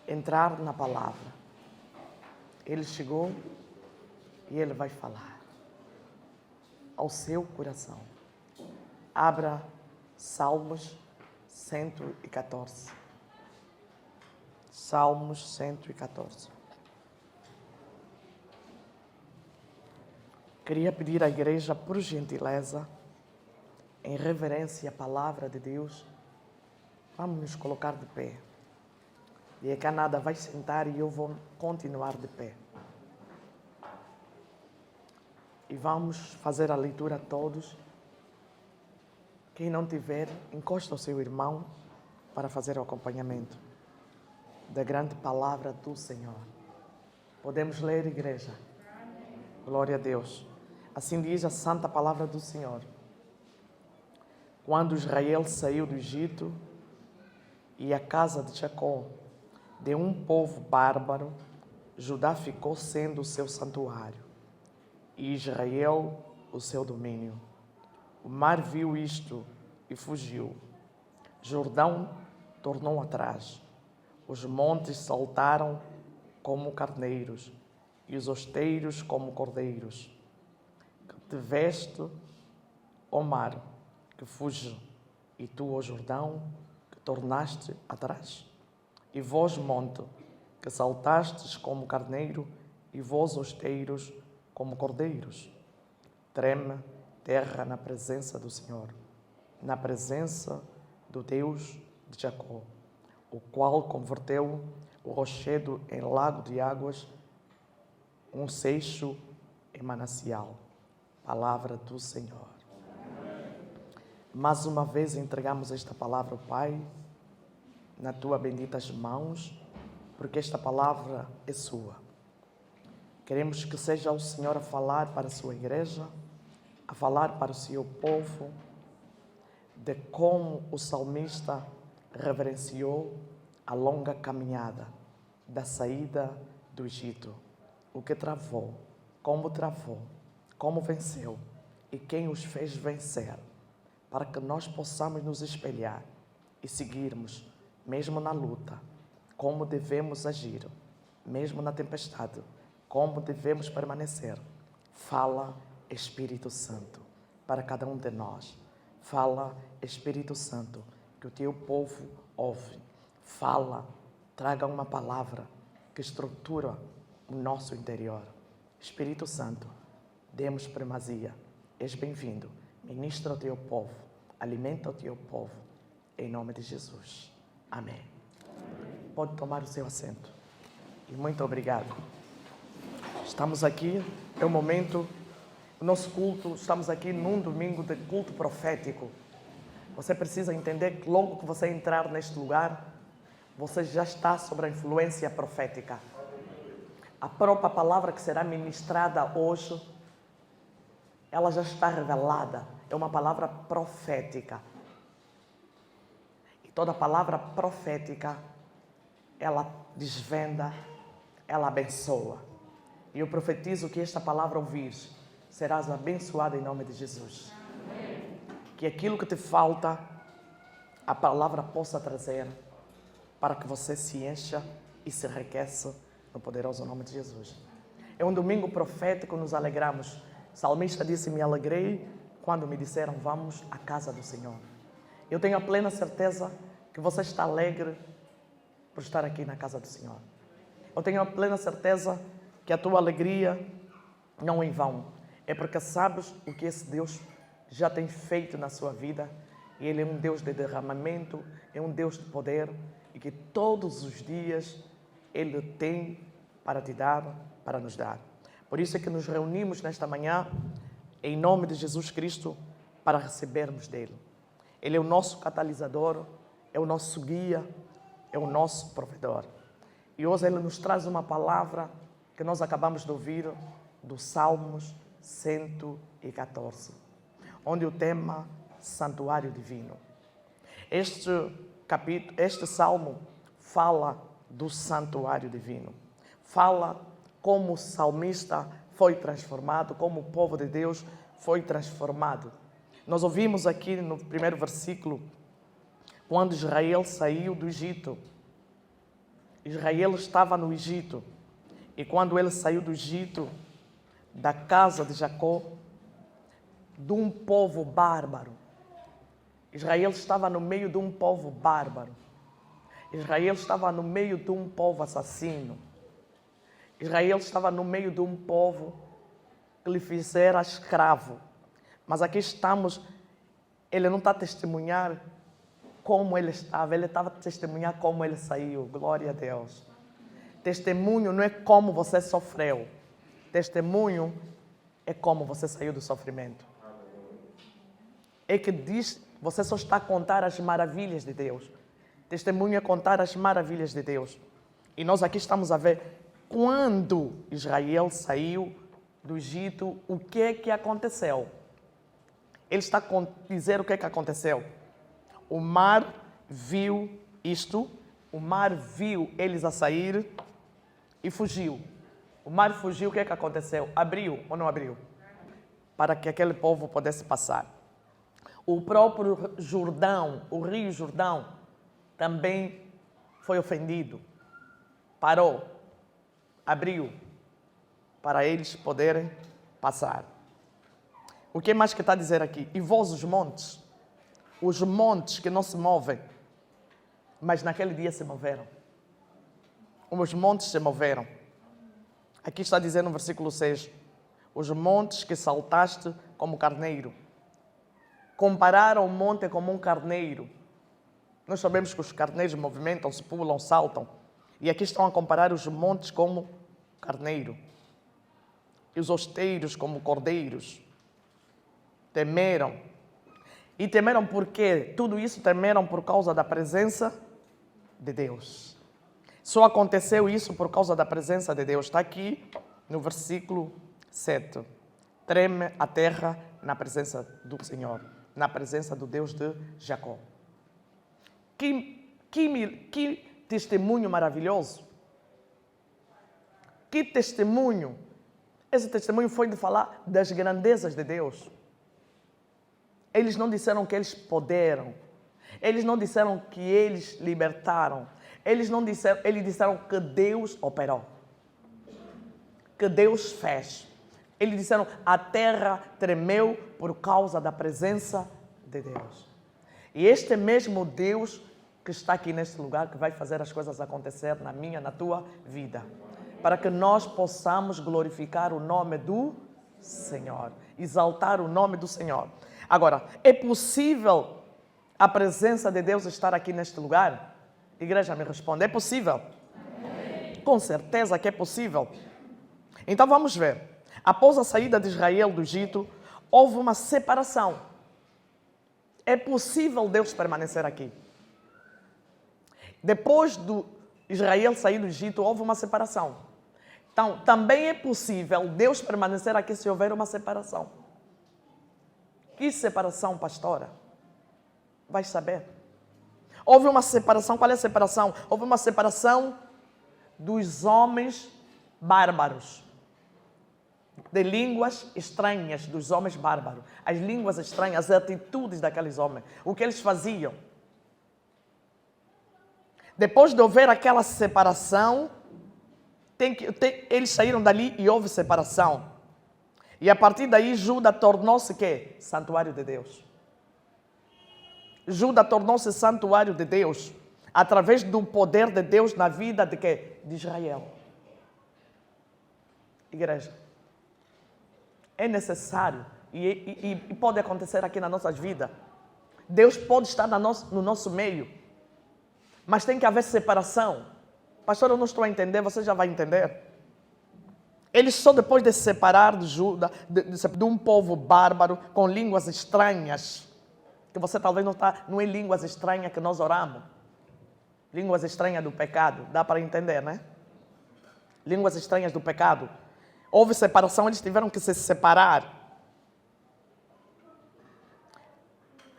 entrar na palavra. Ele chegou e Ele vai falar ao seu coração. Abra Salmos 114. Salmos 114. Queria pedir à igreja, por gentileza, em reverência à palavra de Deus, vamos nos colocar de pé. E a Canada vai sentar e eu vou continuar de pé. E vamos fazer a leitura todos. Quem não tiver, encosta o seu irmão para fazer o acompanhamento da grande palavra do Senhor. Podemos ler, igreja? Glória a Deus. Assim diz a santa palavra do Senhor. Quando Israel saiu do Egito e a casa de Jacó de um povo bárbaro, Judá ficou sendo o seu santuário e Israel o seu domínio. O mar viu isto e fugiu. Jordão tornou atrás. Os montes saltaram como carneiros e os osteiros como cordeiros. Que te veste, ó mar, que fuge, e tu, ó Jordão, que tornaste atrás. E vós, monte, que saltastes como carneiro, e vós, osteiros, como cordeiros. Treme terra na presença do Senhor, na presença do Deus de Jacó, o qual converteu o rochedo em lago de águas, um seixo em manancial. Palavra do Senhor. Mais uma vez entregamos esta palavra ao Pai, na tua benditas mãos, porque esta palavra é sua. Queremos que seja o Senhor a falar para a sua igreja, a falar para o seu povo, de como o salmista reverenciou a longa caminhada da saída do Egito, o que travou, como venceu e quem os fez vencer, para que nós possamos nos espelhar e seguirmos, mesmo na luta, como devemos agir, mesmo na tempestade, como devemos permanecer. Fala, Espírito Santo, para cada um de nós. Fala, Espírito Santo, que o teu povo ouve. Fala, traga uma palavra que estrutura o nosso interior. Espírito Santo, demos primazia. És bem-vindo. Ministra o teu povo. Alimenta o teu povo. Em nome de Jesus. Amém. Pode tomar o seu assento. E muito obrigado. Estamos aqui, é o momento, o nosso culto, estamos aqui num domingo de culto profético. Você precisa entender que logo que você entrar neste lugar, você já está sob a influência profética. A própria palavra que será ministrada hoje, ela já está revelada. É uma palavra profética. E toda palavra profética, ela desvenda, ela abençoa. E eu profetizo que esta palavra ouvir, serás abençoado em nome de Jesus. Amém. Que aquilo que te falta, a palavra possa trazer, para que você se encha e se enriqueça no poderoso nome de Jesus. É um domingo profético, nos alegramos. O salmista disse, me alegrei quando me disseram, vamos à casa do Senhor. Eu tenho a plena certeza que você está alegre por estar aqui na casa do Senhor. Eu tenho a plena certeza que a tua alegria não é em vão. É porque sabes o que esse Deus já tem feito na sua vida. E Ele é um Deus de derramamento, é um Deus de poder. E que todos os dias Ele tem para te dar, para nos dar. Por isso é que nos reunimos nesta manhã, em nome de Jesus Cristo, para recebermos dEle. Ele é o nosso catalisador, é o nosso guia, é o nosso provedor. E hoje Ele nos traz uma palavra que nós acabamos de ouvir do Salmos 114, onde o tema Santuário Divino. Este salmo fala do santuário divino. Fala como o salmista foi transformado, como o povo de Deus foi transformado. Nós ouvimos aqui no primeiro versículo, quando Israel saiu do Egito. Israel estava no Egito. E quando ele saiu do Egito, da casa de Jacó, de um povo bárbaro. Israel estava no meio de um povo bárbaro. Israel estava no meio de um povo assassino. Israel estava no meio de um povo que lhe fizera escravo. Mas aqui estamos, ele não está a testemunhar como ele estava a testemunhar como ele saiu. Glória a Deus. Testemunho não é como você sofreu. Testemunho é como você saiu do sofrimento. É que diz, você só está a contar as maravilhas de Deus. Testemunho é contar as maravilhas de Deus. E nós aqui estamos a ver quando Israel saiu do Egito, o que é que aconteceu? Ele está a dizer o que é que aconteceu. O mar viu isto, o mar viu eles a sair e fugiu. O mar fugiu, o que é que aconteceu? Abriu ou não abriu? Para que aquele povo pudesse passar. O próprio Jordão, o rio Jordão, também foi ofendido. Parou, abriu, para eles poderem passar. O que mais que está a dizer aqui? E vós os montes que não se movem, mas naquele dia se moveram. Os montes se moveram. Aqui está dizendo no versículo 6, os montes que saltaste como carneiro. Compararam o monte como um carneiro. Nós sabemos que os carneiros movimentam-se, pulam, saltam. E aqui estão a comparar os montes como carneiro. E os osteiros como cordeiros. Temeram. E temeram por quê? Tudo isso temeram por causa da presença de Deus. Só aconteceu isso por causa da presença de Deus. Está aqui no versículo 7. Treme a terra na presença do Senhor, na presença do Deus de Jacó. Que testemunho maravilhoso. Que testemunho. Esse testemunho foi de falar das grandezas de Deus. Eles não disseram que eles puderam. Eles não disseram que eles libertaram. Eles disseram que Deus operou. Que Deus fez. Eles disseram, a terra tremeu por causa da presença de Deus. E este mesmo Deus que está aqui neste lugar, que vai fazer as coisas acontecer na minha, na tua vida. Para que nós possamos glorificar o nome do Senhor. Exaltar o nome do Senhor. Agora, é possível a presença de Deus estar aqui neste lugar? Igreja, me responde, é possível? Amém. Com certeza que é possível. Então vamos ver. Após a saída de Israel do Egito, houve uma separação. É possível Deus permanecer aqui. Depois do Israel sair do Egito, houve uma separação. Então, também é possível Deus permanecer aqui se houver uma separação. Que separação, pastora? Vai saber. Houve uma separação. Qual é a separação? Houve uma separação dos homens bárbaros. De línguas estranhas dos homens bárbaros. As línguas estranhas, as atitudes daqueles homens. O que eles faziam. Depois de houver aquela separação, eles saíram dali e houve separação. E a partir daí, Judá tornou-se quê? Santuário de Deus. Judá tornou-se santuário de Deus através do poder de Deus na vida de quê? De Israel. Igreja, é necessário e pode acontecer aqui nas nossas vidas. Deus pode estar no nosso meio, mas tem que haver separação. Pastor, eu não estou a entender, você já vai entender. Eles só depois de se separar de Judá, de um povo bárbaro com línguas estranhas, que você talvez não é línguas estranhas que nós oramos. Línguas estranhas do pecado. Dá para entender, né? Línguas estranhas do pecado. Houve separação, eles tiveram que se separar.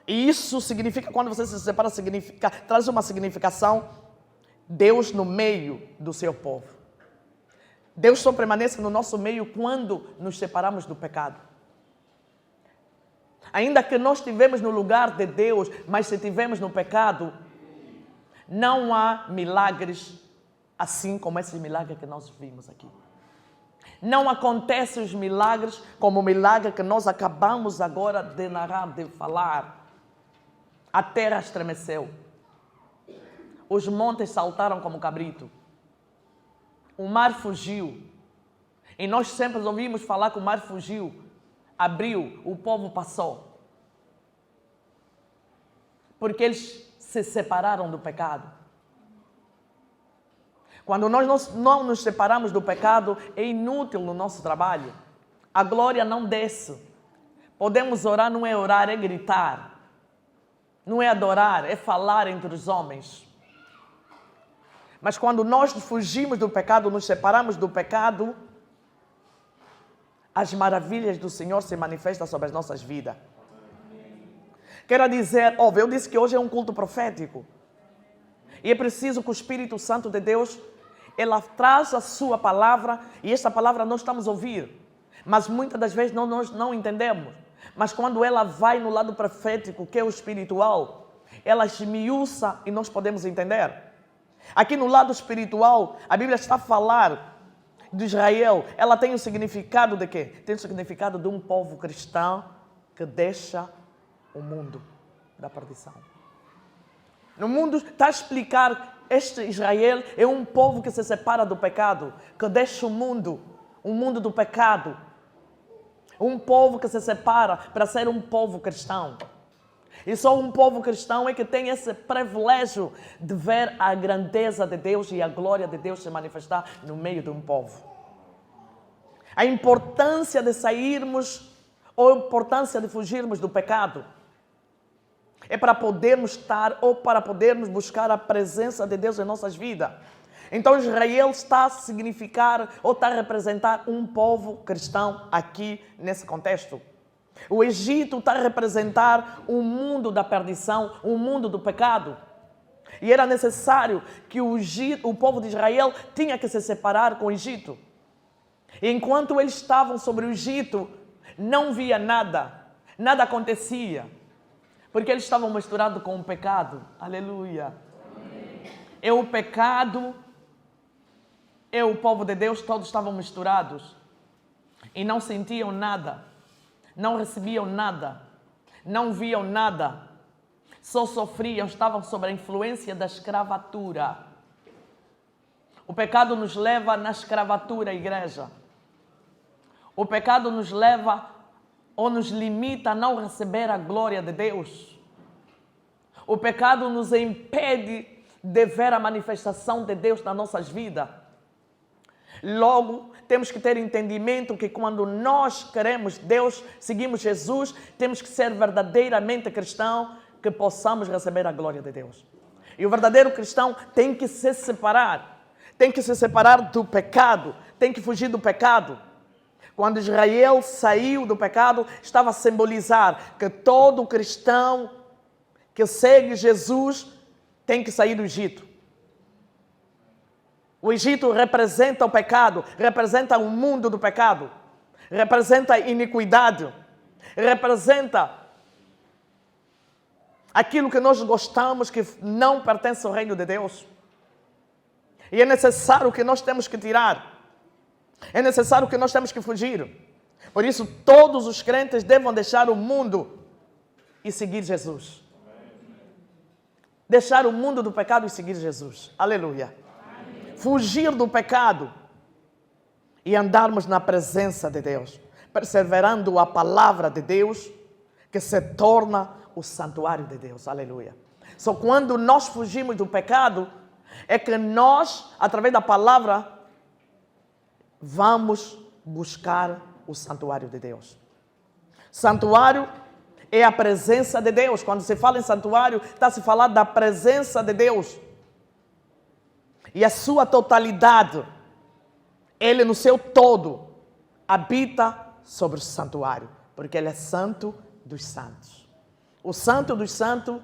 E isso significa, quando você se separa, traz uma significação, Deus no meio do seu povo. Deus só permanece no nosso meio quando nos separamos do pecado. Ainda que nós estivemos no lugar de Deus, mas se estivermos no pecado, não há milagres assim como esses milagres que nós vimos aqui. Não acontecem os milagres como o milagre que nós acabamos agora de narrar, de falar. A terra estremeceu. Os montes saltaram como cabrito. O mar fugiu. E nós sempre ouvimos falar que o mar fugiu. Abriu, o povo passou. Porque eles se separaram do pecado. Quando nós não nos separamos do pecado, é inútil no nosso trabalho. A glória não desce. Podemos orar, não é orar, é gritar. Não é adorar, é falar entre os homens. Mas quando nós fugimos do pecado, nos separamos do pecado, as maravilhas do Senhor se manifestam sobre as nossas vidas. Quero dizer, óbvio, eu disse que hoje é um culto profético. E é preciso que o Espírito Santo de Deus, ela traz a sua palavra, e esta palavra nós estamos a ouvir. Mas muitas das vezes nós não entendemos. Mas quando ela vai no lado profético, que é o espiritual, ela esmiuça e nós podemos entender. Aqui no lado espiritual, a Bíblia está a falar de Israel. Ela tem o significado de quê? Tem o significado de um povo cristão que deixa o mundo da perdição. No mundo está a explicar, este Israel é um povo que se separa do pecado, que deixa o mundo do pecado. Um povo que se separa para ser um povo cristão. E só um povo cristão é que tem esse privilégio de ver a grandeza de Deus e a glória de Deus se manifestar no meio de um povo. A importância de sairmos, ou a importância de fugirmos do pecado, é para podermos estar ou para podermos buscar a presença de Deus em nossas vidas. Então Israel está a significar ou está a representar um povo cristão aqui nesse contexto. O Egito está a representar um mundo da perdição, um mundo do pecado. E era necessário que o povo de Israel tinha que se separar com o Egito. E enquanto eles estavam sobre o Egito, não via nada, nada acontecia. Porque eles estavam misturados com o pecado. Aleluia. É o pecado, é o povo de Deus, todos estavam misturados. E não sentiam nada. Não recebiam nada. Não viam nada. Só sofriam, estavam sob a influência da escravatura. O pecado nos leva na escravatura, igreja. O pecado nos leva ou nos limita a não receber a glória de Deus. O pecado nos impede de ver a manifestação de Deus nas nossas vidas. Logo, temos que ter entendimento que quando nós queremos Deus, seguimos Jesus, temos que ser verdadeiramente cristão, que possamos receber a glória de Deus. E o verdadeiro cristão tem que se separar do pecado, tem que fugir do pecado. Quando Israel saiu do pecado, estava a simbolizar que todo cristão que segue Jesus tem que sair do Egito. O Egito representa o pecado, representa o mundo do pecado, representa a iniquidade, representa aquilo que nós gostamos que não pertence ao reino de Deus. E é necessário que nós temos que tirar. É necessário que nós temos que fugir. Por isso, todos os crentes devem deixar o mundo e seguir Jesus. Deixar o mundo do pecado e seguir Jesus. Aleluia. Amém. Fugir do pecado e andarmos na presença de Deus, perseverando a palavra de Deus, que se torna o santuário de Deus. Aleluia. Só quando nós fugimos do pecado, é que nós, através da palavra, vamos buscar o santuário de Deus. Santuário é a presença de Deus. Quando se fala em santuário, está se falando da presença de Deus. E a sua totalidade, Ele no seu todo, habita sobre o santuário. Porque Ele é santo dos santos. O santo dos santos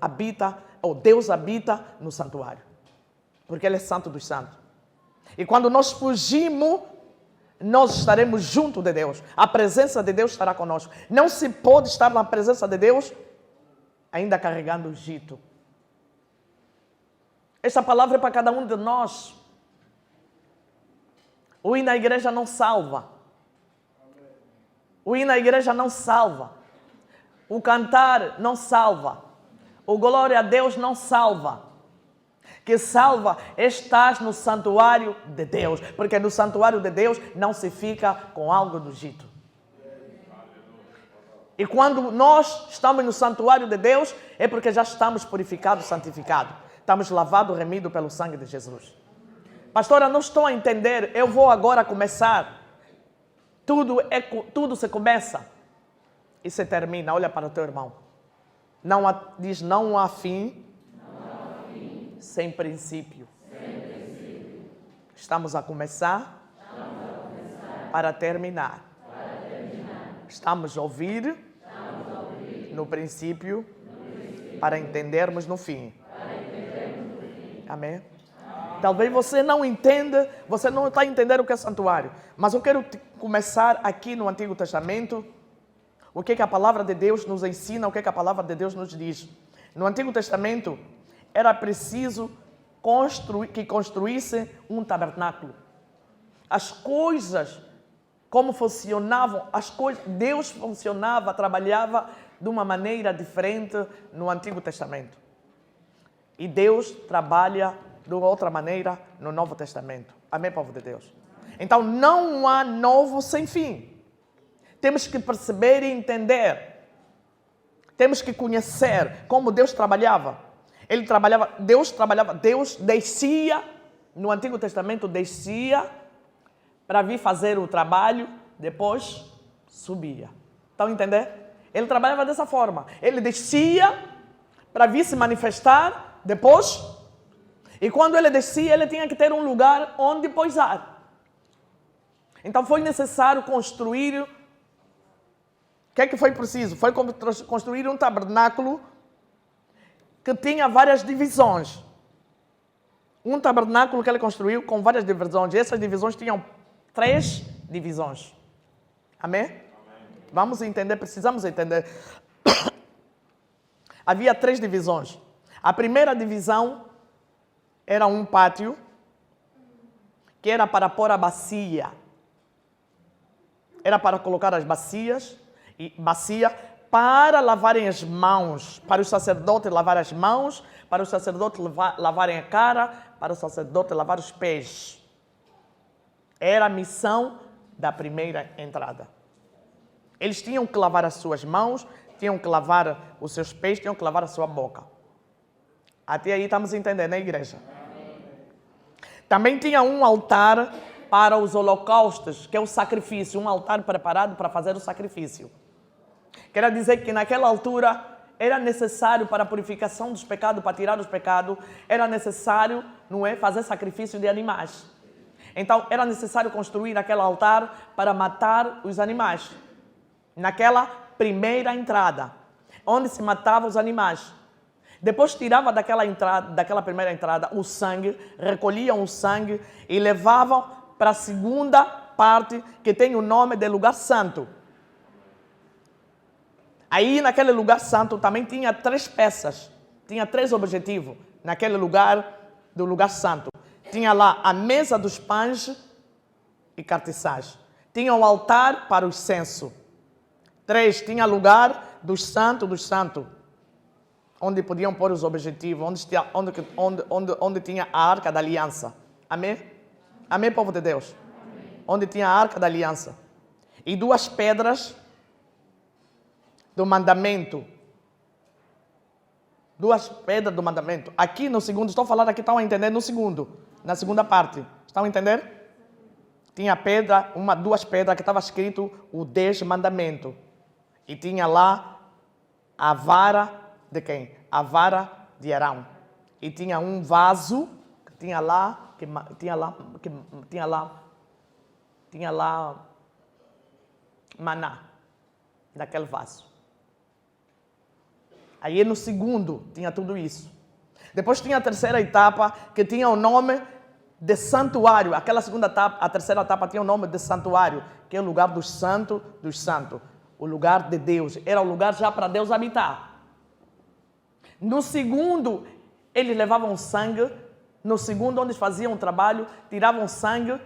habita, ou Deus habita no santuário. Porque Ele é santo dos santos. E quando nós fugimos, nós estaremos junto de Deus. A presença de Deus estará conosco. Não se pode estar na presença de Deus ainda carregando o Egito. Esta palavra é para cada um de nós. O ir na igreja não salva. O ir na igreja não salva. O cantar não salva. O glória a Deus não salva. Que salva é estar no santuário de Deus. Porque no santuário de Deus não se fica com algo do Egito. E quando nós estamos no santuário de Deus, é porque já estamos purificados, santificados. Estamos lavados, remidos pelo sangue de Jesus. Pastora, não estou a entender. Eu vou agora começar. Tudo se começa e se termina. Olha para o teu irmão. Diz, não há fim, sem princípio. Estamos a começar, para terminar. Estamos a ouvir, no princípio, para entendermos no fim. Amém? Talvez você não entenda, você não está entendendo o que é santuário. Mas eu quero começar aqui no Antigo Testamento. O que a palavra de Deus nos ensina, o que a palavra de Deus nos diz. No Antigo Testamento, era preciso que construísse um tabernáculo. As coisas, como funcionavam, Deus funcionava, trabalhava de uma maneira diferente no Antigo Testamento. E Deus trabalha de outra maneira no Novo Testamento. Amém, povo de Deus? Então, não há novo sem fim. Temos que perceber e entender. Temos que conhecer como Deus trabalhava. Deus descia, no Antigo Testamento, descia para vir fazer o trabalho, depois subia. Estão a entender? Ele trabalhava dessa forma. Ele descia para vir se manifestar, depois. E quando ele descia, ele tinha que ter um lugar onde pousar. Então foi necessário construir. O que é que foi preciso? Foi construir um tabernáculo que tinha várias divisões. Um tabernáculo que ele construiu com várias divisões. E essas divisões tinham 3 divisões. Amém? Amém? Vamos entender, precisamos entender. Havia 3 divisões. A primeira divisão era um pátio que era para pôr a bacia. Era para colocar as bacia para lavarem as mãos, para os sacerdotes lavarem as mãos, para os sacerdotes lavarem a cara, para o sacerdote lavar os pés. Era a missão da primeira entrada. Eles tinham que lavar as suas mãos, tinham que lavar os seus pés, tinham que lavar a sua boca. Até aí estamos entendendo, né, igreja? Também tinha um altar para os holocaustos, que é o sacrifício, um altar preparado para fazer o sacrifício. Quer dizer que naquela altura era necessário para a purificação dos pecados, para tirar os pecados, era necessário, não é, fazer sacrifício de animais. Então era necessário construir aquele altar para matar os animais. Naquela primeira entrada, onde se matavam os animais. Depois tirava daquela primeira entrada o sangue, recolhiam o sangue e levavam para a segunda parte, que tem o nome de lugar santo. Aí naquele lugar santo também tinha 3 peças, tinha 3 objetivos naquele lugar do lugar santo. Tinha lá a mesa dos pães e cartiçais. Tinha o altar para o incenso. 3, tinha lugar dos santos, onde podiam pôr os objetivos, onde tinha a arca da aliança. Amém? Amém, povo de Deus? Amém. Onde tinha a arca da aliança. E 2 pedras do mandamento. 2 pedras do mandamento. Aqui no segundo, estou falando aqui, estão a entender no segundo, na segunda parte. Estão a entender? Tinha pedra, 2 pedras que estava escrito o 10 mandamento. E tinha lá a vara de quem? A vara de Arão. E tinha um vaso que tinha lá maná naquele vaso. Aí no segundo tinha tudo isso. Depois tinha a terceira etapa que tinha o nome de santuário. Aquela segunda etapa, a terceira etapa tinha o nome de santuário, que é o lugar dos santos dos santos. O lugar de Deus. Era o lugar já para Deus habitar. No segundo, eles levavam sangue no segundo onde faziam o trabalho, tiravam sangue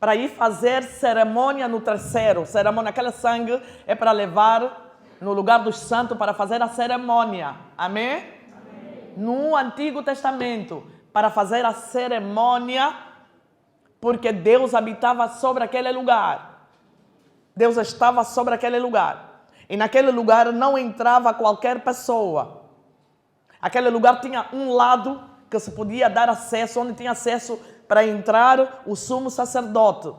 para ir fazer cerimônia no terceiro. Cerimônia, aquele sangue é para levar no lugar dos santos para fazer a cerimônia. Amém? Amém. No Antigo Testamento, para fazer a cerimônia, porque Deus habitava sobre aquele lugar. Deus estava sobre aquele lugar. E naquele lugar não entrava qualquer pessoa. Aquele lugar tinha um lado que se podia dar acesso, onde tinha acesso para entrar o sumo sacerdote.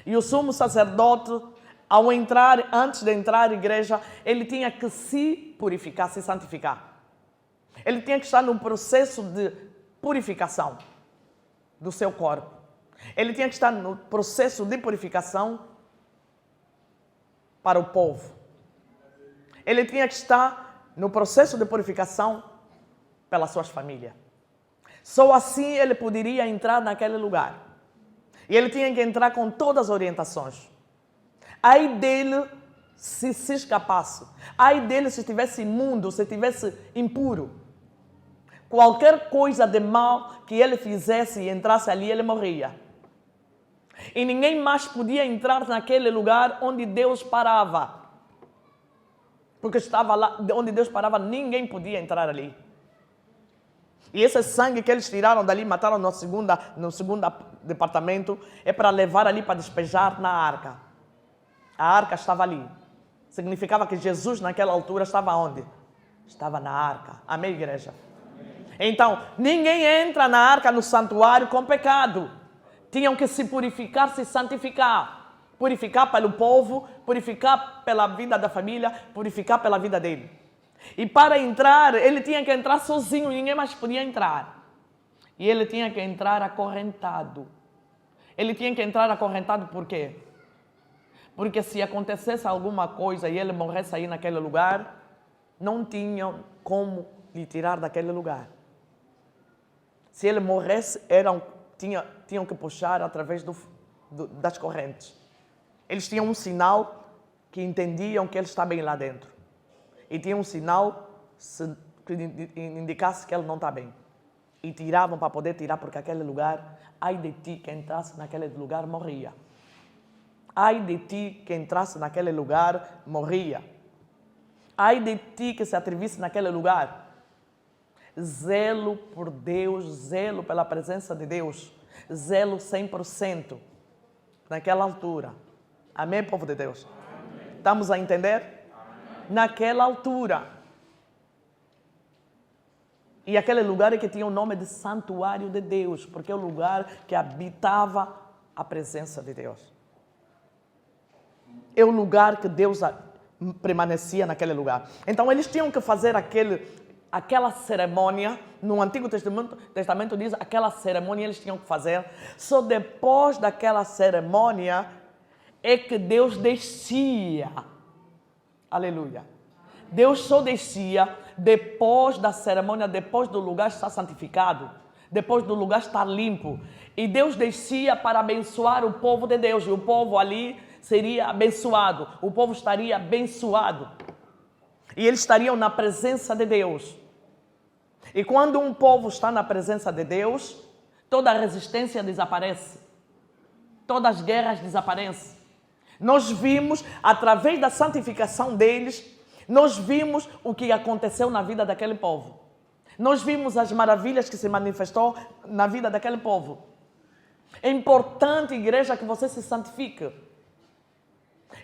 E o sumo sacerdote, ao entrar, antes de entrar à igreja, ele tinha que se purificar, se santificar. Ele tinha que estar num processo de purificação do seu corpo. Ele tinha que estar no processo de purificação para o povo. Ele tinha que estar no processo de purificação pelas suas famílias. Só assim ele poderia entrar naquele lugar. E ele tinha que entrar com todas as orientações. Ai dele se escapasse. Ai dele se estivesse imundo, se estivesse impuro. Qualquer coisa de mal que ele fizesse e entrasse ali, ele morria. E ninguém mais podia entrar naquele lugar onde Deus parava. Porque estava lá, onde Deus parava, ninguém podia entrar ali. E esse sangue que eles tiraram dali, mataram no segundo departamento, é para levar ali para despejar na arca. A arca estava ali. Significava que Jesus naquela altura estava onde? Estava na arca. Amém, igreja? Amém. Então, ninguém entra na arca, no santuário, com pecado. Tinham que se purificar, se santificar. Purificar pelo povo, purificar pela vida da família, purificar pela vida dele. E para entrar, ele tinha que entrar sozinho, ninguém mais podia entrar. E ele tinha que entrar acorrentado. Ele tinha que entrar acorrentado por quê? Porque se acontecesse alguma coisa e ele morresse aí naquele lugar, não tinham como lhe tirar daquele lugar. Se ele morresse, tinham que puxar através das correntes. Eles tinham um sinal que entendiam que ele está bem lá dentro. E tinha um sinal que indicasse que ele não está bem. E tiravam para poder tirar, porque aquele lugar, ai de ti que entrasse naquele lugar, morria. Ai de ti que entrasse naquele lugar, morria. Ai de ti que se atrevisse naquele lugar. Zelo por Deus, zelo pela presença de Deus, zelo 100% naquela altura. Amém, povo de Deus? Amém. Estamos a entender? Naquela altura. E aquele lugar é que tinha o nome de Santuário de Deus, porque é o lugar que habitava a presença de Deus. É o lugar que Deus permanecia naquele lugar. Então eles tinham que fazer aquela cerimônia. No Antigo Testamento diz aquela cerimônia eles tinham que fazer. Só depois daquela cerimônia é que Deus descia. Aleluia. Deus só descia depois da cerimônia, depois do lugar estar santificado, depois do lugar estar limpo. E Deus descia para abençoar o povo de Deus. E o povo ali seria abençoado. O povo estaria abençoado. E eles estariam na presença de Deus. E quando um povo está na presença de Deus, toda a resistência desaparece. Todas as guerras desaparecem. Nós vimos, através da santificação deles, nós vimos o que aconteceu na vida daquele povo. Nós vimos as maravilhas que se manifestou na vida daquele povo. É importante, igreja, que você se santifique.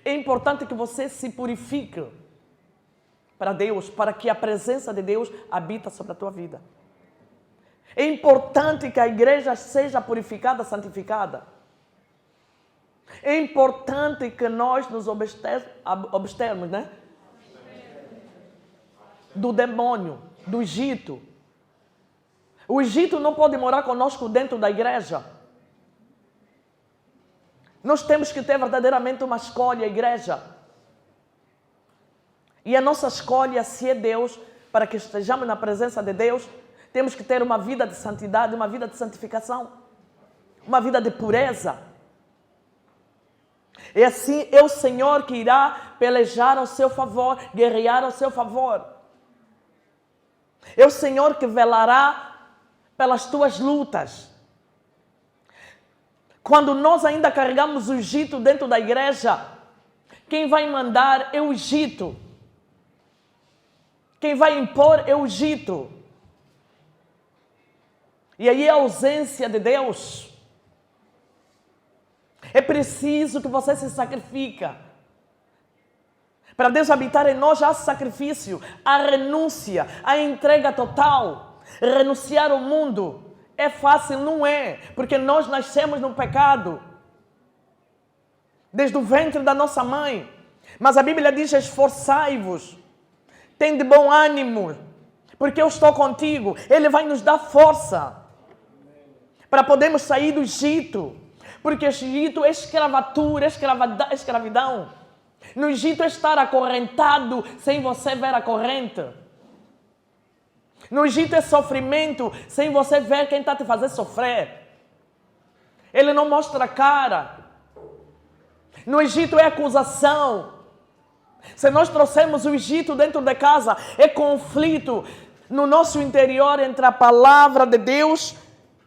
É importante que você se purifique para Deus, para que a presença de Deus habite sobre a tua vida. É importante que a igreja seja purificada, santificada. É importante que nós nos abstermos, né? Do demônio, do Egito. O Egito não pode morar conosco dentro da igreja. Nós temos que ter verdadeiramente uma escolha, igreja. E a nossa escolha, se é Deus, para que estejamos na presença de Deus, temos que ter uma vida de santidade, uma vida de santificação, uma vida de pureza. E assim é o Senhor que irá pelejar ao seu favor, guerrear ao seu favor. É o Senhor que velará pelas tuas lutas. Quando nós ainda carregamos o Egito dentro da igreja, quem vai mandar é o Egito. Quem vai impor é o Egito. E aí é a ausência de Deus. É preciso que você se sacrifique. Para Deus habitar em nós há sacrifício, há renúncia, há entrega total. Renunciar ao mundo é fácil? Não é, porque nós nascemos no pecado. Desde o ventre da nossa mãe. Mas a Bíblia diz: esforçai-vos, tende bom ânimo, porque eu estou contigo. Ele vai nos dar força para podermos sair do Egito. Porque o Egito é escravatura, escravidão. No Egito é estar acorrentado sem você ver a corrente. No Egito é sofrimento sem você ver quem está te fazendo sofrer. Ele não mostra a cara. No Egito é acusação. Se nós trouxermos o Egito dentro de casa, é conflito no nosso interior entre a palavra de Deus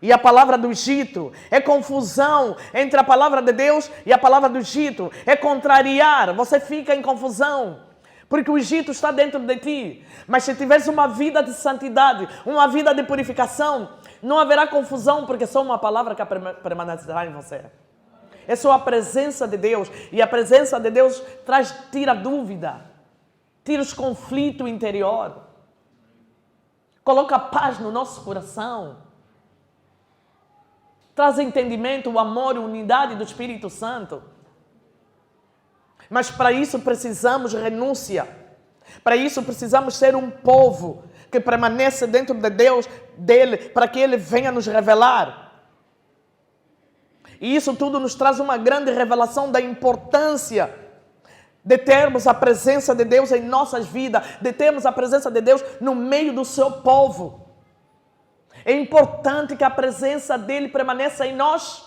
e a palavra do Egito. É confusão entre a palavra de Deus e a palavra do Egito. É contrariar. Você fica em confusão, porque o Egito está dentro de ti. Mas se tiveres uma vida de santidade, uma vida de purificação, não haverá confusão, porque só uma palavra que permanecerá em você. É só a presença de Deus. E a presença de Deus tira dúvida, tira os conflitos interiores, coloca paz no nosso coração, traz entendimento, o amor, a unidade do Espírito Santo. Mas para isso precisamos renúncia. Para isso precisamos ser um povo que permanece dentro de Deus, dele, para que Ele venha nos revelar. E isso tudo nos traz uma grande revelação da importância de termos a presença de Deus em nossas vidas, de termos a presença de Deus no meio do seu povo. É importante que a presença dele permaneça em nós,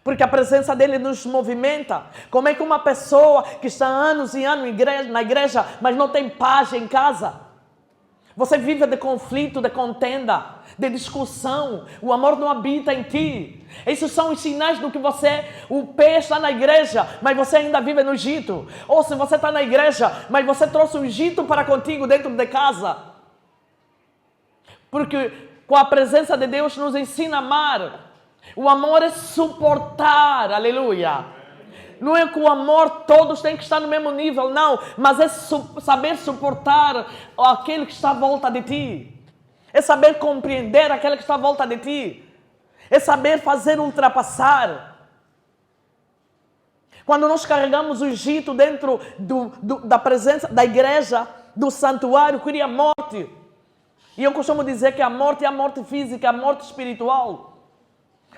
porque a presença dele nos movimenta. Como é que uma pessoa que está anos e anos na igreja, mas não tem paz em casa? Você vive de conflito, de contenda, de discussão. O amor não habita em ti. Esses são os sinais do que o pé está na igreja, mas você ainda vive no Egito. Ou se você está na igreja, mas você trouxe o Egito para contigo dentro de casa. Porque com a presença de Deus nos ensina a amar. O amor é suportar, aleluia. Não é que o amor todos têm que estar no mesmo nível, não. Mas é saber suportar aquele que está à volta de ti. É saber compreender aquele que está à volta de ti. É saber fazer ultrapassar. Quando nós carregamos o Egito dentro da presença da igreja, do santuário, cria morte. E eu costumo dizer que a morte é a morte física, a morte espiritual.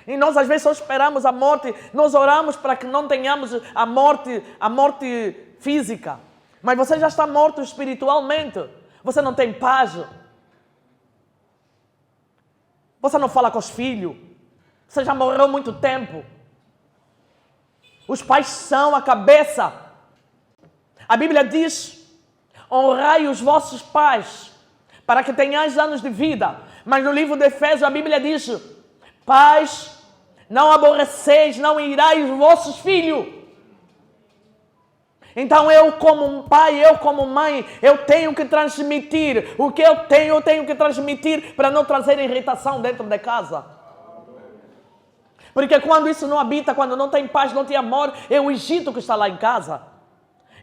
E nós às vezes só esperamos a morte, nós oramos para que não tenhamos a morte física. Mas você já está morto espiritualmente. Você não tem paz. Você não fala com os filhos. Você já morreu há muito tempo. Os pais são a cabeça. A Bíblia diz: honrai os vossos pais, para que tenhais anos de vida. Mas no livro de Efésios a Bíblia diz: pais, não aborreceis, não irais os vossos filhos. Então eu como pai, eu como mãe, eu tenho que transmitir. O que eu tenho que transmitir para não trazer irritação dentro de casa. Porque quando isso não habita, quando não tem paz, não tem amor, é o Egito que está lá em casa.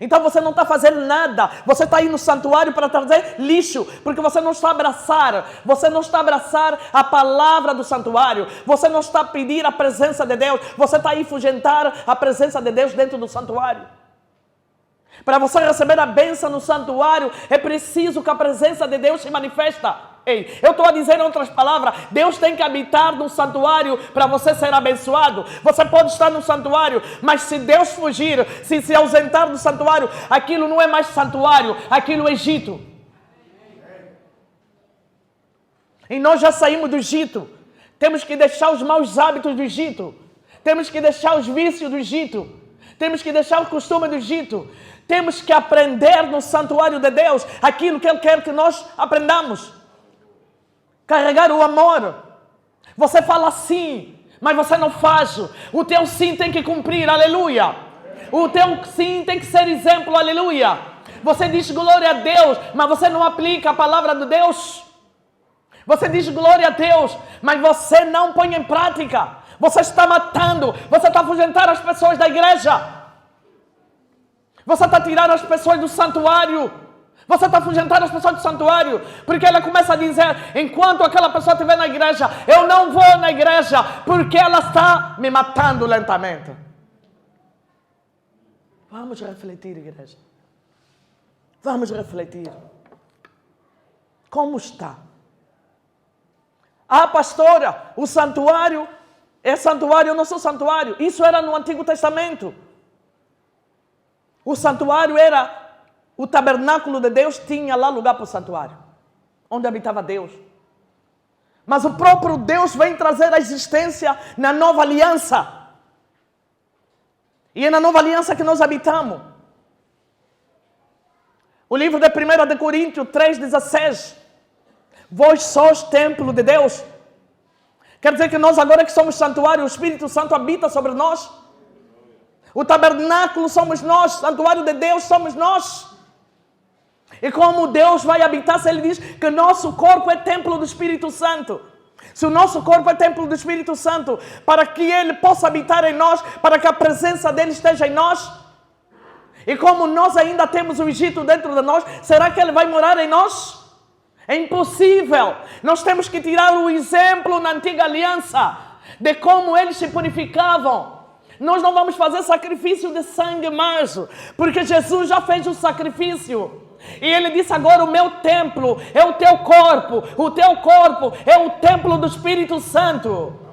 Então você não está fazendo nada. Você está aí no santuário para trazer lixo, porque você não está a abraçar. Você não está a abraçar a palavra do santuário. Você não está a pedir a presença de Deus. Você está aí a afugentar a presença de Deus dentro do santuário. Para você receber a bênção no santuário, é preciso que a presença de Deus se manifesta. Ei, eu estou a dizer em outras palavras, Deus tem que habitar no santuário para você ser abençoado. Você pode estar no santuário, mas se Deus fugir, se ausentar do santuário, aquilo não é mais santuário, aquilo é Egito. E nós já saímos do Egito. Temos que deixar os maus hábitos do Egito. Temos que deixar os vícios do Egito. Temos que deixar o costume do Egito. Temos que aprender no santuário de Deus aquilo que Ele quer que nós aprendamos. Carregar o amor. Você fala sim, mas você não faz. O teu sim tem que cumprir, aleluia. O teu sim tem que ser exemplo, aleluia. Você diz glória a Deus, mas você não aplica a palavra de Deus. Você diz glória a Deus, mas você não põe em prática. Você está matando, você está afugentando as pessoas da igreja. Você está tirando as pessoas do santuário. Você está afugentando as pessoas do santuário. Porque ela começa a dizer, enquanto aquela pessoa estiver na igreja, eu não vou na igreja, porque ela está me matando lentamente. Vamos refletir, igreja. Vamos refletir. Como está? Ah, pastora, o santuário é santuário, eu não sou santuário. Isso era no Antigo Testamento. O santuário era, o tabernáculo de Deus tinha lá lugar para o santuário, onde habitava Deus. Mas o próprio Deus vem trazer a existência na nova aliança. E é na nova aliança que nós habitamos. O livro de 1 de Coríntios 3,16. Vós sois templo de Deus. Quer dizer que nós agora que somos santuário, o Espírito Santo habita sobre nós. O tabernáculo somos nós, o santuário de Deus somos nós. E como Deus vai habitar se Ele diz que nosso corpo é templo do Espírito Santo? Se o nosso corpo é templo do Espírito Santo, para que Ele possa habitar em nós, para que a presença dEle esteja em nós, e como nós ainda temos o Egito dentro de nós, será que Ele vai morar em nós? É impossível. Nós temos que tirar o exemplo na antiga aliança de como eles se purificavam. Nós não vamos fazer sacrifício de sangue mais, porque Jesus já fez o sacrifício. E Ele disse agora, o meu templo é o teu corpo é o templo do Espírito Santo.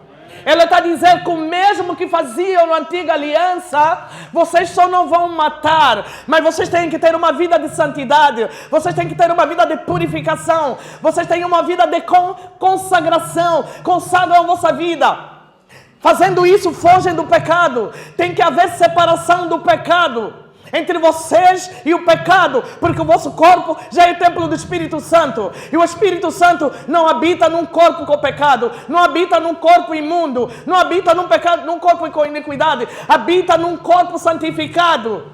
Ele está dizendo que o mesmo que faziam na antiga aliança, vocês só não vão matar, mas vocês têm que ter uma vida de santidade, vocês têm que ter uma vida de purificação, vocês têm uma vida de consagração, consagram a vossa vida. Fazendo isso, fogem do pecado. Tem que haver separação do pecado entre vocês e o pecado, porque o vosso corpo já é templo do Espírito Santo, e o Espírito Santo não habita num corpo com pecado, não habita num corpo imundo, não habita num corpo com iniquidade, habita num corpo santificado.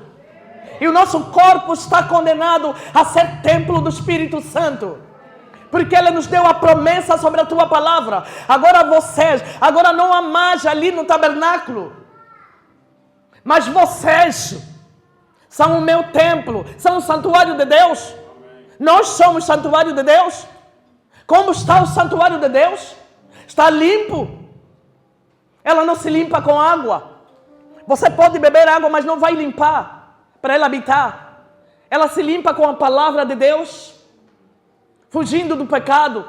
E o nosso corpo está condenado a ser templo do Espírito Santo, porque Ele nos deu a promessa sobre a tua palavra. Agora não há mais ali no tabernáculo, mas vocês são o meu templo, são o santuário de Deus. Nós somos o santuário de Deus. Como está o santuário de Deus? Está limpo. Ela não se limpa com água. Você pode beber água, mas não vai limpar para ela habitar. Ela se limpa com a palavra de Deus, fugindo do pecado,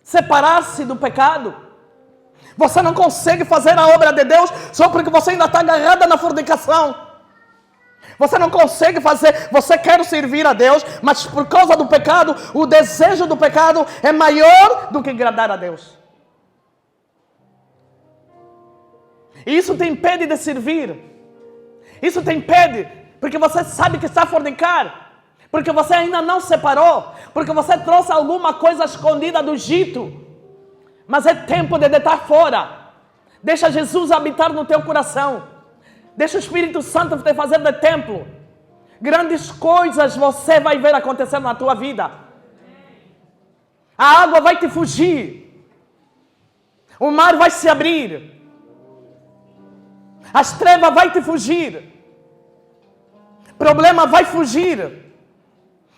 separar-se do pecado. Você não consegue fazer a obra de Deus só porque você ainda está agarrada na fornicação. Você não consegue fazer, você quer servir a Deus, mas por causa do pecado, o desejo do pecado é maior do que agradar a Deus. E isso te impede de servir. Isso te impede, porque você sabe que está a fornicar, porque você ainda não separou, porque você trouxe alguma coisa escondida do Egito. Mas é tempo de deitar fora. Deixa Jesus habitar no teu coração. Deixa o Espírito Santo te fazer de templo. Grandes coisas você vai ver acontecer na tua vida. A água vai te fugir. O mar vai se abrir. As trevas vai te fugir. Problema vai fugir.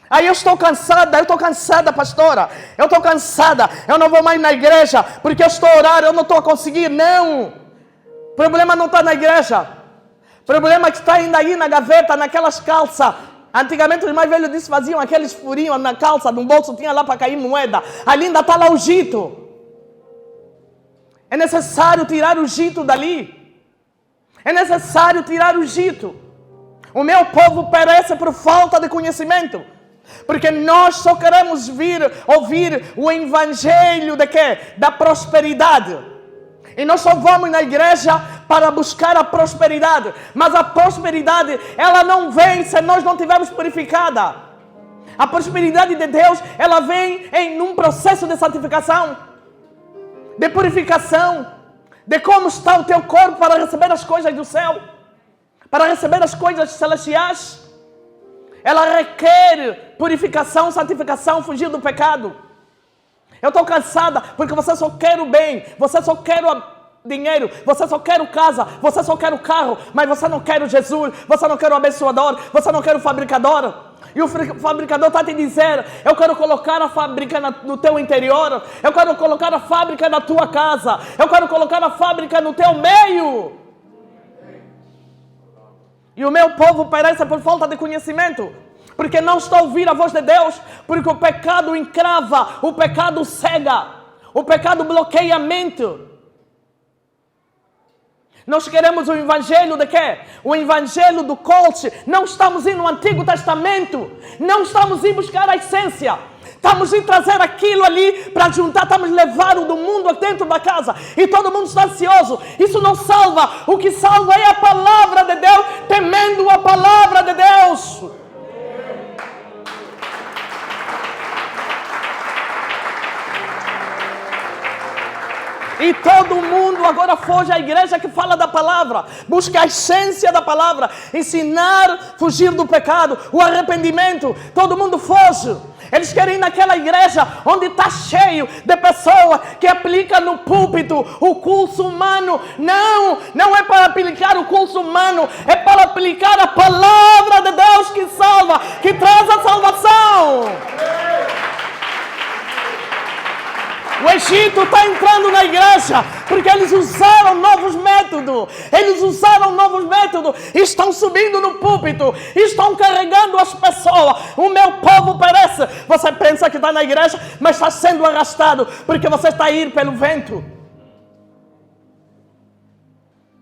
Aí eu estou cansada, pastora. Eu estou cansada. Eu não vou mais na igreja porque eu estou orando, eu não estou a conseguir. Não. O problema não está na igreja. O problema é que está ainda aí na gaveta, naquelas calças. Antigamente os mais velhos disso faziam aqueles furinhos na calça, no bolso tinha lá para cair moeda. Ali ainda está lá o Egito. É necessário tirar o Egito dali. É necessário tirar o Egito. O meu povo perece por falta de conhecimento. Porque nós só queremos ouvir o evangelho de quê? Da prosperidade. E nós só vamos na igreja para buscar a prosperidade. Mas a prosperidade, ela não vem se nós não tivermos purificada. A prosperidade de Deus, ela vem em um processo de santificação, de purificação, de como está o teu corpo para receber as coisas do céu, para receber as coisas celestiais. Ela requer purificação, santificação, fugir do pecado. Eu estou cansada porque você só quer o bem, você só quer o dinheiro, você só quer casa, você só quer o carro, mas você não quer o Jesus, você não quer o abençoador, você não quer o fabricador. E o fabricador está te dizendo: eu quero colocar a fábrica no teu interior, eu quero colocar a fábrica na tua casa, eu quero colocar a fábrica no teu meio. E o meu povo perece por falta de conhecimento, porque não está a ouvir a voz de Deus, porque o pecado encrava, o pecado cega, o pecado bloqueia a mente. Nós queremos o evangelho de quê? O evangelho do coach. Não estamos indo no Antigo Testamento. Não estamos indo buscar a essência. Estamos indo trazer aquilo ali para juntar. Estamos levar o do mundo dentro da casa. E todo mundo está ansioso. Isso não salva. O que salva é a palavra de Deus. Temendo a palavra de Deus. E todo mundo agora foge à igreja que fala da palavra, busca a essência da palavra, ensinar, fugir do pecado, o arrependimento. Todo mundo foge. Eles querem ir naquela igreja onde está cheio de pessoas que aplicam no púlpito o curso humano. Não é para aplicar o curso humano, é para aplicar a palavra de Deus que salva, que traz a salvação. O Egito está entrando na igreja porque eles usaram novos métodos. Estão subindo no púlpito, estão carregando as pessoas. O meu povo perece. Você pensa que está na igreja, mas está sendo arrastado porque você está a ir pelo vento.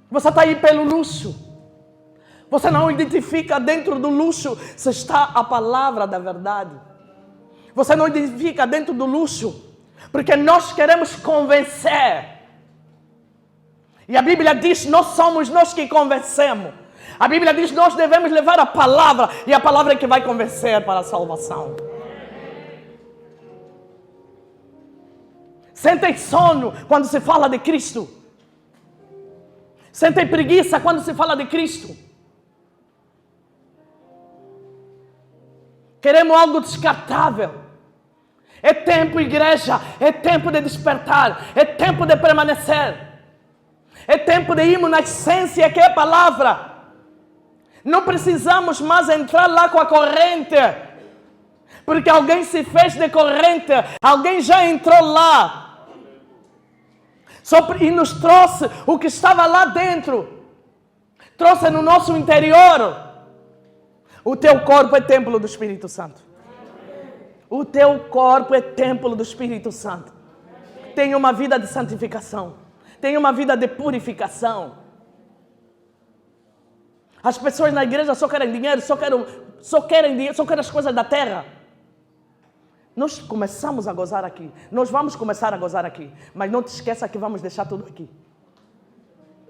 Você está a ir pelo luxo. Você não identifica dentro do luxo se está a palavra da verdade. Você não identifica dentro do luxo porque nós queremos convencer. E a Bíblia diz: nós somos nós que convencemos. A Bíblia diz: nós devemos levar a palavra. E a palavra é que vai convencer para a salvação. Sentem sono quando se fala de Cristo. Sentem preguiça quando se fala de Cristo. Queremos algo descartável. É tempo, igreja, é tempo de despertar, é tempo de permanecer, é tempo de irmos na essência que é a palavra. Não precisamos mais entrar lá com a corrente, porque alguém se fez de corrente, alguém já entrou lá e nos trouxe o que estava lá dentro, trouxe no nosso interior. O teu corpo é templo do Espírito Santo. O teu corpo é templo do Espírito Santo. Tenha uma vida de santificação. Tenha uma vida de purificação. As pessoas na igreja só querem dinheiro, só querem as coisas da terra. Nós começamos a gozar aqui. Nós vamos começar a gozar aqui. Mas não te esqueça que vamos deixar tudo aqui.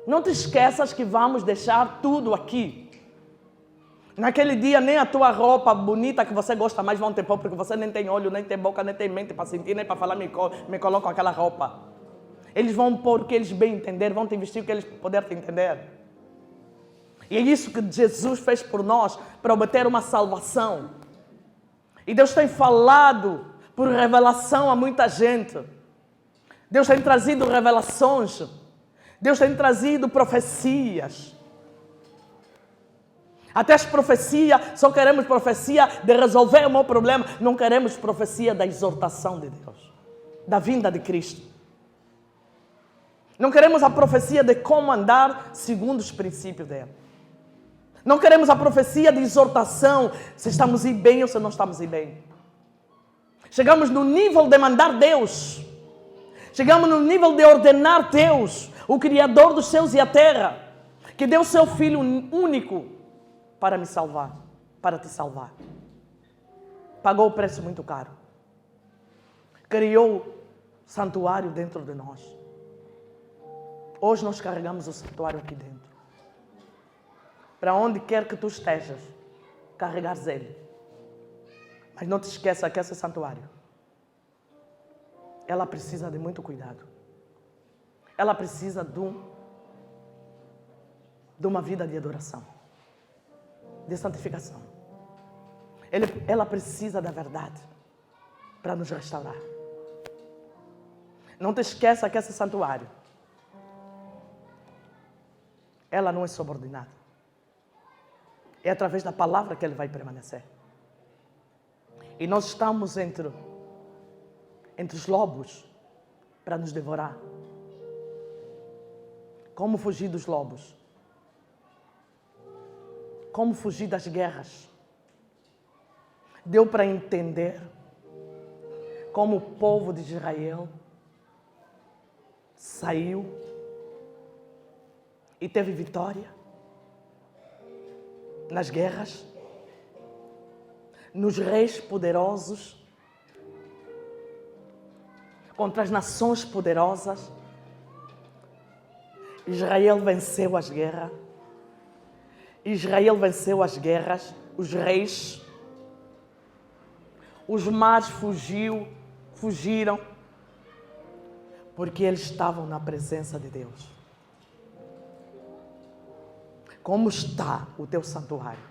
Não te esqueças que vamos deixar tudo aqui. Naquele dia, nem a tua roupa bonita que você gosta mais vão te pôr, porque você nem tem olho, nem tem boca, nem tem mente para sentir, nem para falar, me colocam aquela roupa. Eles vão pôr o que eles bem entender, vão te vestir o que eles puderem te entender. E é isso que Jesus fez por nós, para obter uma salvação. E Deus tem falado por revelação a muita gente. Deus tem trazido revelações. Deus tem trazido profecias. Até as profecias, só queremos profecia de resolver o meu problema. Não queremos profecia da exortação de Deus, da vinda de Cristo. Não queremos a profecia de como andar segundo os princípios dele. Não queremos a profecia de exortação, se estamos ir bem ou se não estamos ir bem. Chegamos no nível de mandar Deus. Chegamos no nível de ordenar Deus, o Criador dos céus e a terra, que deu seu Filho único para me salvar, para te salvar. Pagou o preço muito caro. Criou santuário dentro de nós. Hoje nós carregamos o santuário aqui dentro. Para onde quer que tu estejas, carregares ele. Mas não te esqueça que esse santuário, ela precisa de muito cuidado. Ela precisa de uma vida de adoração, de santificação. Ela precisa da verdade para nos restaurar. Não te esqueça que esse santuário, ela não é subordinada. É através da palavra que ele vai permanecer. E nós estamos entre os lobos para nos devorar. Como fugir dos lobos? Como fugir das guerras? Deu para entender como o povo de Israel saiu e teve vitória nas guerras, nos reis poderosos, contra as nações poderosas. Israel venceu as guerras. Israel venceu as guerras, os reis. Os mares fugiram, porque eles estavam na presença de Deus. Como está o teu santuário?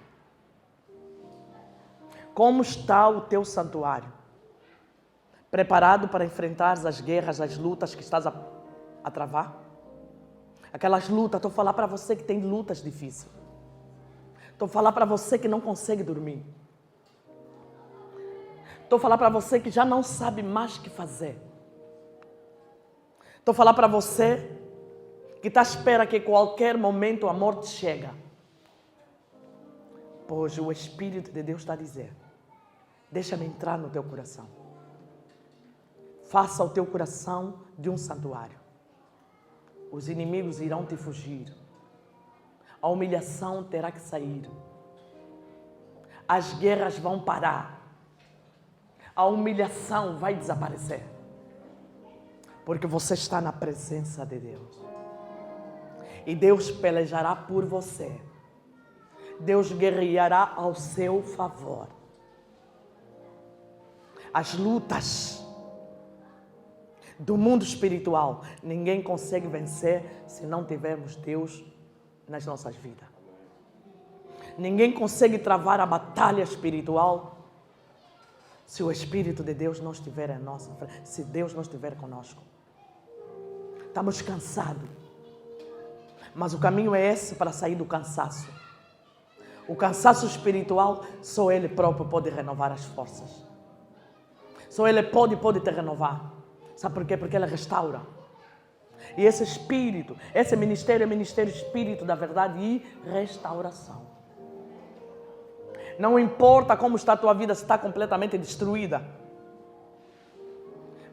Como está o teu santuário? Preparado para enfrentar as guerras, as lutas que estás a travar? Aquelas lutas, estou a falar para você que tem lutas difíceis. Estou a falar para você que não consegue dormir. Estou a falar para você que já não sabe mais o que fazer. Estou a falar para você que está à espera que qualquer momento a morte chega. Pois o Espírito de Deus está a dizer: deixa-me entrar no teu coração. Faça o teu coração de um santuário. Os inimigos irão te fugir. A humilhação terá que sair. As guerras vão parar. A humilhação vai desaparecer. Porque você está na presença de Deus. E Deus pelejará por você. Deus guerreará ao seu favor. As lutas do mundo espiritual, ninguém consegue vencer se não tivermos Deus nas nossas vidas. Ninguém consegue travar a batalha espiritual se o Espírito de Deus não estiver em nossa frente, se Deus não estiver conosco. Estamos cansados, mas o caminho é esse para sair do cansaço. O cansaço espiritual, só Ele próprio pode renovar as forças. Só Ele pode te renovar. Sabe por quê? Porque Ele restaura. E esse Espírito, esse ministério é ministério Espírito da verdade e restauração. Não importa como está a tua vida, se está completamente destruída.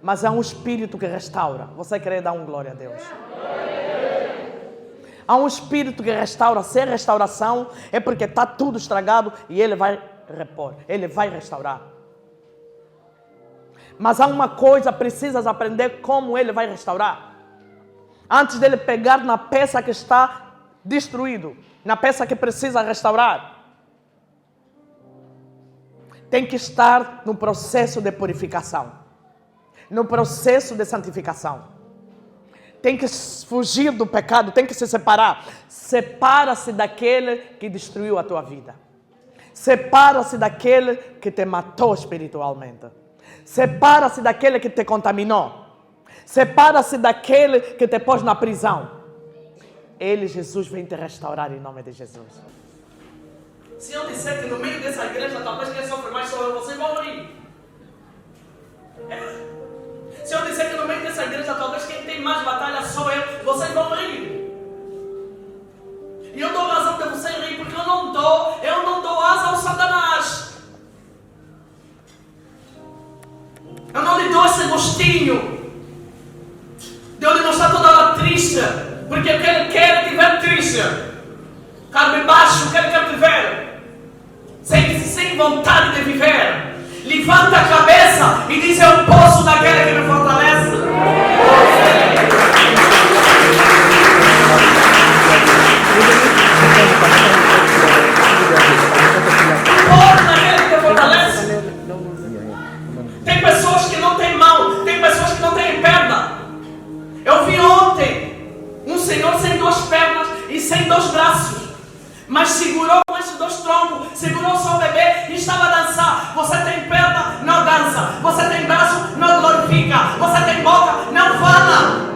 Mas há um Espírito que restaura. Você quer dar glória a Deus? Há um Espírito que restaura. Se é restauração, é porque está tudo estragado e Ele vai repor. Ele vai restaurar. Mas há uma coisa, precisas aprender como Ele vai restaurar. Antes dele pegar na peça que está destruído, na peça que precisa restaurar, tem que estar no processo de purificação, no processo de santificação. Tem que fugir do pecado, tem que se separar. Separa-se daquele que destruiu a tua vida. Separa-se daquele que te matou espiritualmente. Separa-se daquele que te contaminou. Separa-se daquele que te pôs na prisão. Ele, Jesus, vem te restaurar em nome de Jesus. Se eu disser que no meio dessa igreja talvez quem sofre mais sou eu, vocês vão rir. Se eu disser que no meio dessa igreja talvez quem tem mais batalha sou eu, vocês vão rir. E eu dou razão de vocês rir porque eu não dou asa ao Satanás. Eu não lhe dou esse gostinho de eu lhe mostrar toda hora triste, porque o que ele quer é te ver triste, carne baixo, o que ele quer te ver sem vontade de viver. Levanta a cabeça e diz: eu posso daquele que me fortalece. Posso daquele que te fortalece. sem 2 braços, mas segurou com esses 2 troncos, segurou só o bebê e estava a dançar. Você tem perna, não dança. Você tem braço, não glorifica. Você tem boca, não fala.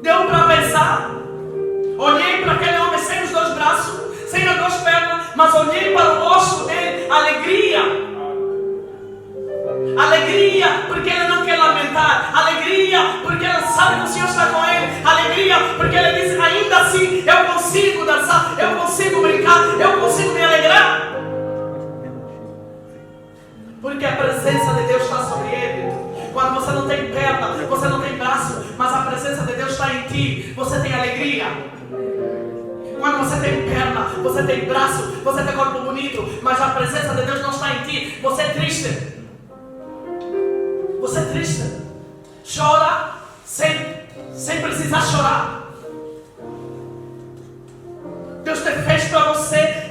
Deu para pensar? Olhei para aquele homem sem os 2 braços, sem as 2 pernas, mas olhei para o rosto dele, alegria. Alegria, porque ele não quer lamentar. Alegria, porque ele sabe que o Senhor está com ele. Alegria, porque ele diz, ainda assim, eu consigo dançar, eu consigo brincar, eu consigo me alegrar. Porque a presença de Deus está sobre ele. Quando você não tem perna, você não tem braço, mas a presença de Deus está em ti, você tem alegria. Quando você tem perna, você tem braço, você tem corpo bonito, mas a presença de Deus não está em ti, você é triste. Você é triste. Chora sem precisar chorar. Deus te fez para você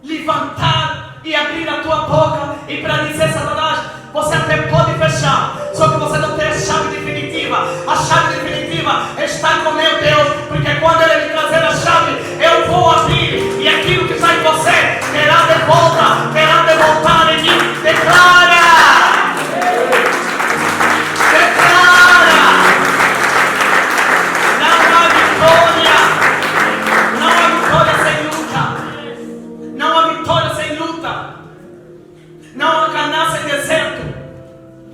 levantar e abrir a tua boca e para dizer, Satanás, você até pode fechar, só que você não tem a chave definitiva. A chave definitiva está com meu Deus, porque quando Ele me trazer a chave, eu vou abrir, e aquilo que está em você terá de voltar em mim. Declara! Não há Caná sem deserto.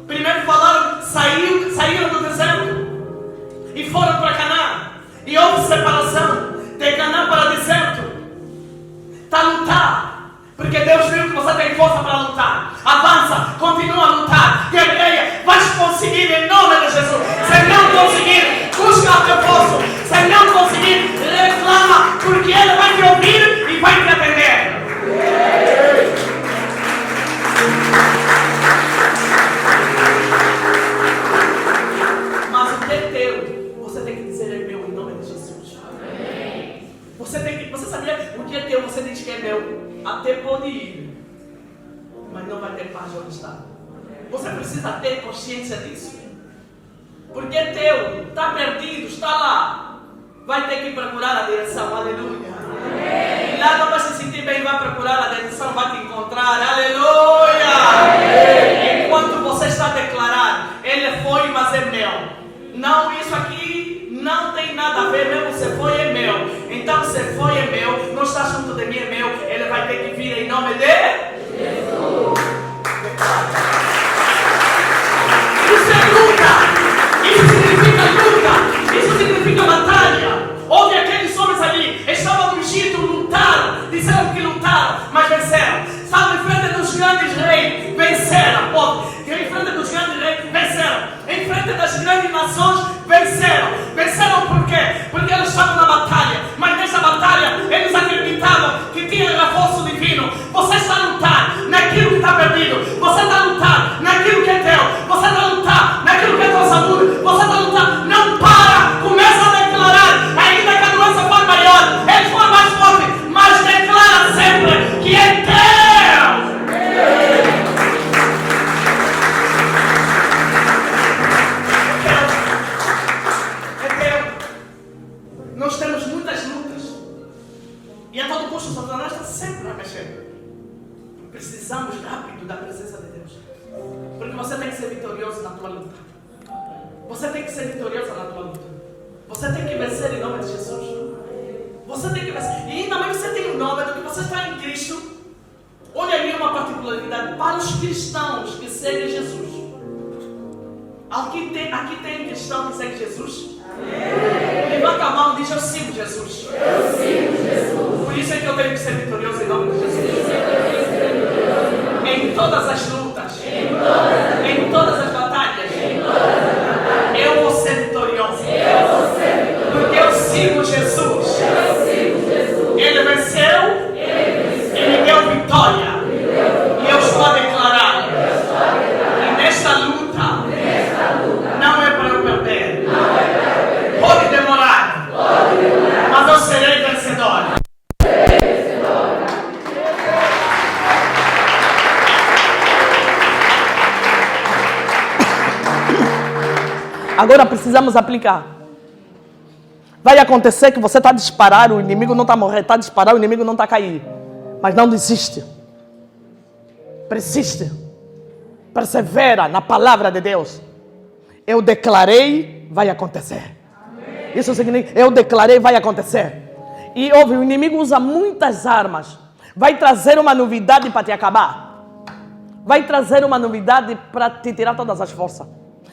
Primeiro falaram, saíram do deserto e foram para Caná. E houve separação de Caná para deserto. Está a lutar, porque Deus viu que você tem força para lutar. Avança, continua a lutar. Guerreia, vais conseguir em nome de Jesus. Se não conseguir, busca o teu poço. Se não conseguir, reclama, porque Ele vai te ouvir e vai te atender. Mas o que é teu, você tem que dizer é meu em nome de Jesus. Amém. Você sabia o que é teu, você diz que é meu. Até pode ir, mas não vai ter paz onde está. Você precisa ter consciência disso. Porque é teu, está perdido, está lá. Vai ter que procurar a direção, aleluia. Amém. Lá não vai se sentir bem, vai procurar a direção, vai te encontrar, aleluia. Amém. Enquanto você está a declarar, Ele foi, mas é meu. Não, isso aqui não tem nada a ver, mesmo se foi é meu. Então se foi é meu, não está junto de mim é meu, Ele vai ter que vir em nome de Jesus. Isso é luta, isso significa luta, isso significa batalha. Houve aqueles homens ali, estavam no Egito, lutaram, disseram que lutaram, mas venceram. Estavam em frente dos grandes reis, venceram. Em frente dos grandes reis, venceram. Em frente das grandes nações, venceram. Venceram por quê? Porque eles estavam na batalha, mas nessa batalha eles acreditavam que tinha reforço divino. Você está a lutar naquilo que está perdido, você está a lutar naquilo que é teu, você está a lutar naquilo que é tua saúde, você está a lutar, não para, começa a declarar, ainda que a doença for maior, ele for mais forte, mas declara sempre que é teu. Nós temos muitas lutas e a todo custo Satanás está sempre a mexer. Precisamos rápido da presença de Deus, porque você tem que ser vitorioso na tua luta. Você tem que ser vitoriosa na tua luta. Você tem que vencer em nome de Jesus. Você tem que vencer. E ainda mais você tem o nome do que você está em Cristo. Olha aí uma particularidade para os cristãos que seguem Jesus. Aqui tem cristão que segue Jesus? Amém. Levanta a mão e diz: eu sigo Jesus. Eu sigo Jesus. Por isso é que eu tenho que ser vitorioso em nome de Jesus. Em todas as lutas, em todas as batalhas, eu vou ser vitorioso. Porque eu sigo Jesus. Ele venceu, Ele me deu vitória. E eu estou a declarar. E nesta luta, não é para eu perder. Pode demorar, mas eu serei vencedor. Agora precisamos aplicar. Vai acontecer que você está a disparar, o inimigo não está a morrer, está a disparar, o inimigo não está a cair. Mas não desiste. Persiste. Persevera na palavra de Deus. Eu declarei, vai acontecer. Amém. Isso significa, eu declarei, vai acontecer. E ouve, o inimigo usa muitas armas. Vai trazer uma novidade para te acabar. Vai trazer uma novidade para te tirar todas as forças.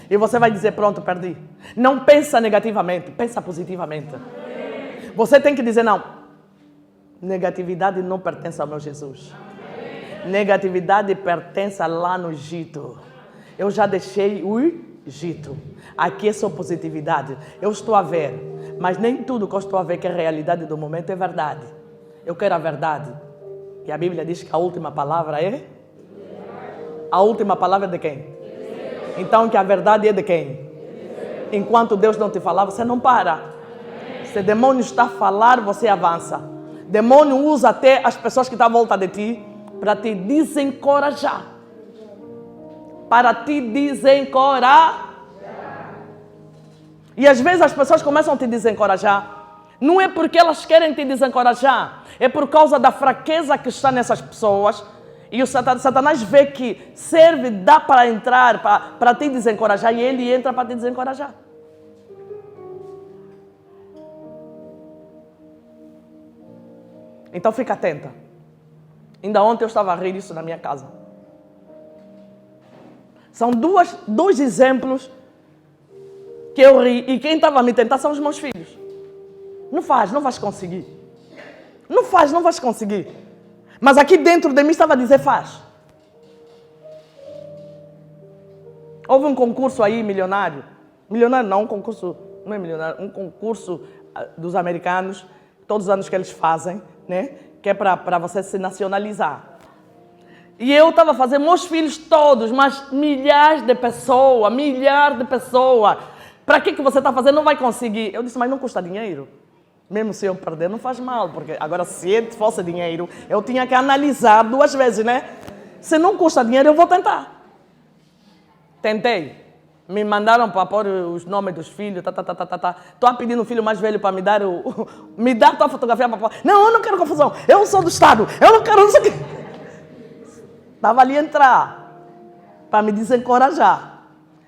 E você vai dizer, pronto, perdi. Não pensa negativamente, pensa positivamente. Você tem que dizer, não. Negatividade não pertence ao meu Jesus. Negatividade pertence lá no Egito. Eu já deixei o Egito. Aqui é só positividade. Eu estou a ver, mas nem tudo que eu estou a ver que é realidade do momento é verdade. Eu quero a verdade. E a Bíblia diz que a última palavra é? A última palavra é de quem? Então que a verdade é de quem? Enquanto Deus não te falar, você não para. Se o demônio está a falar, você avança. O demônio usa até as pessoas que estão à volta de ti para te desencorajar. Para te desencorajar. E às vezes as pessoas começam a te desencorajar. Não é porque elas querem te desencorajar. É por causa da fraqueza que está nessas pessoas. E o Satanás vê que serve, dá para entrar, para te desencorajar. E ele entra para te desencorajar. Então fica atenta. Ainda ontem eu estava a rir isso na minha casa. São dois exemplos que eu ri. E quem estava a me tentar são os meus filhos. Não vais conseguir. Não vais conseguir. Mas aqui dentro de mim estava a dizer, faz. Houve um concurso aí, milionário. Milionário não, um concurso, não é milionário, um concurso dos americanos, todos os anos que eles fazem, né? Que é para você se nacionalizar. E eu estava a fazer, meus filhos todos, mas milhares de pessoas. Para que você está fazendo? Não vai conseguir. Eu disse, mas não custa dinheiro. Mesmo se eu perder, não faz mal, porque agora se fosse dinheiro, eu tinha que analisar 2 vezes, né? Se não custa dinheiro, eu vou tentar. Tentei. Me mandaram para pôr os nomes dos filhos, Estou a pedir o filho mais velho para me dar me dar a tua fotografia para pôr. Não, eu não quero confusão. Eu sou do Estado. Eu não quero isso aqui. Estava ali a entrar para me desencorajar.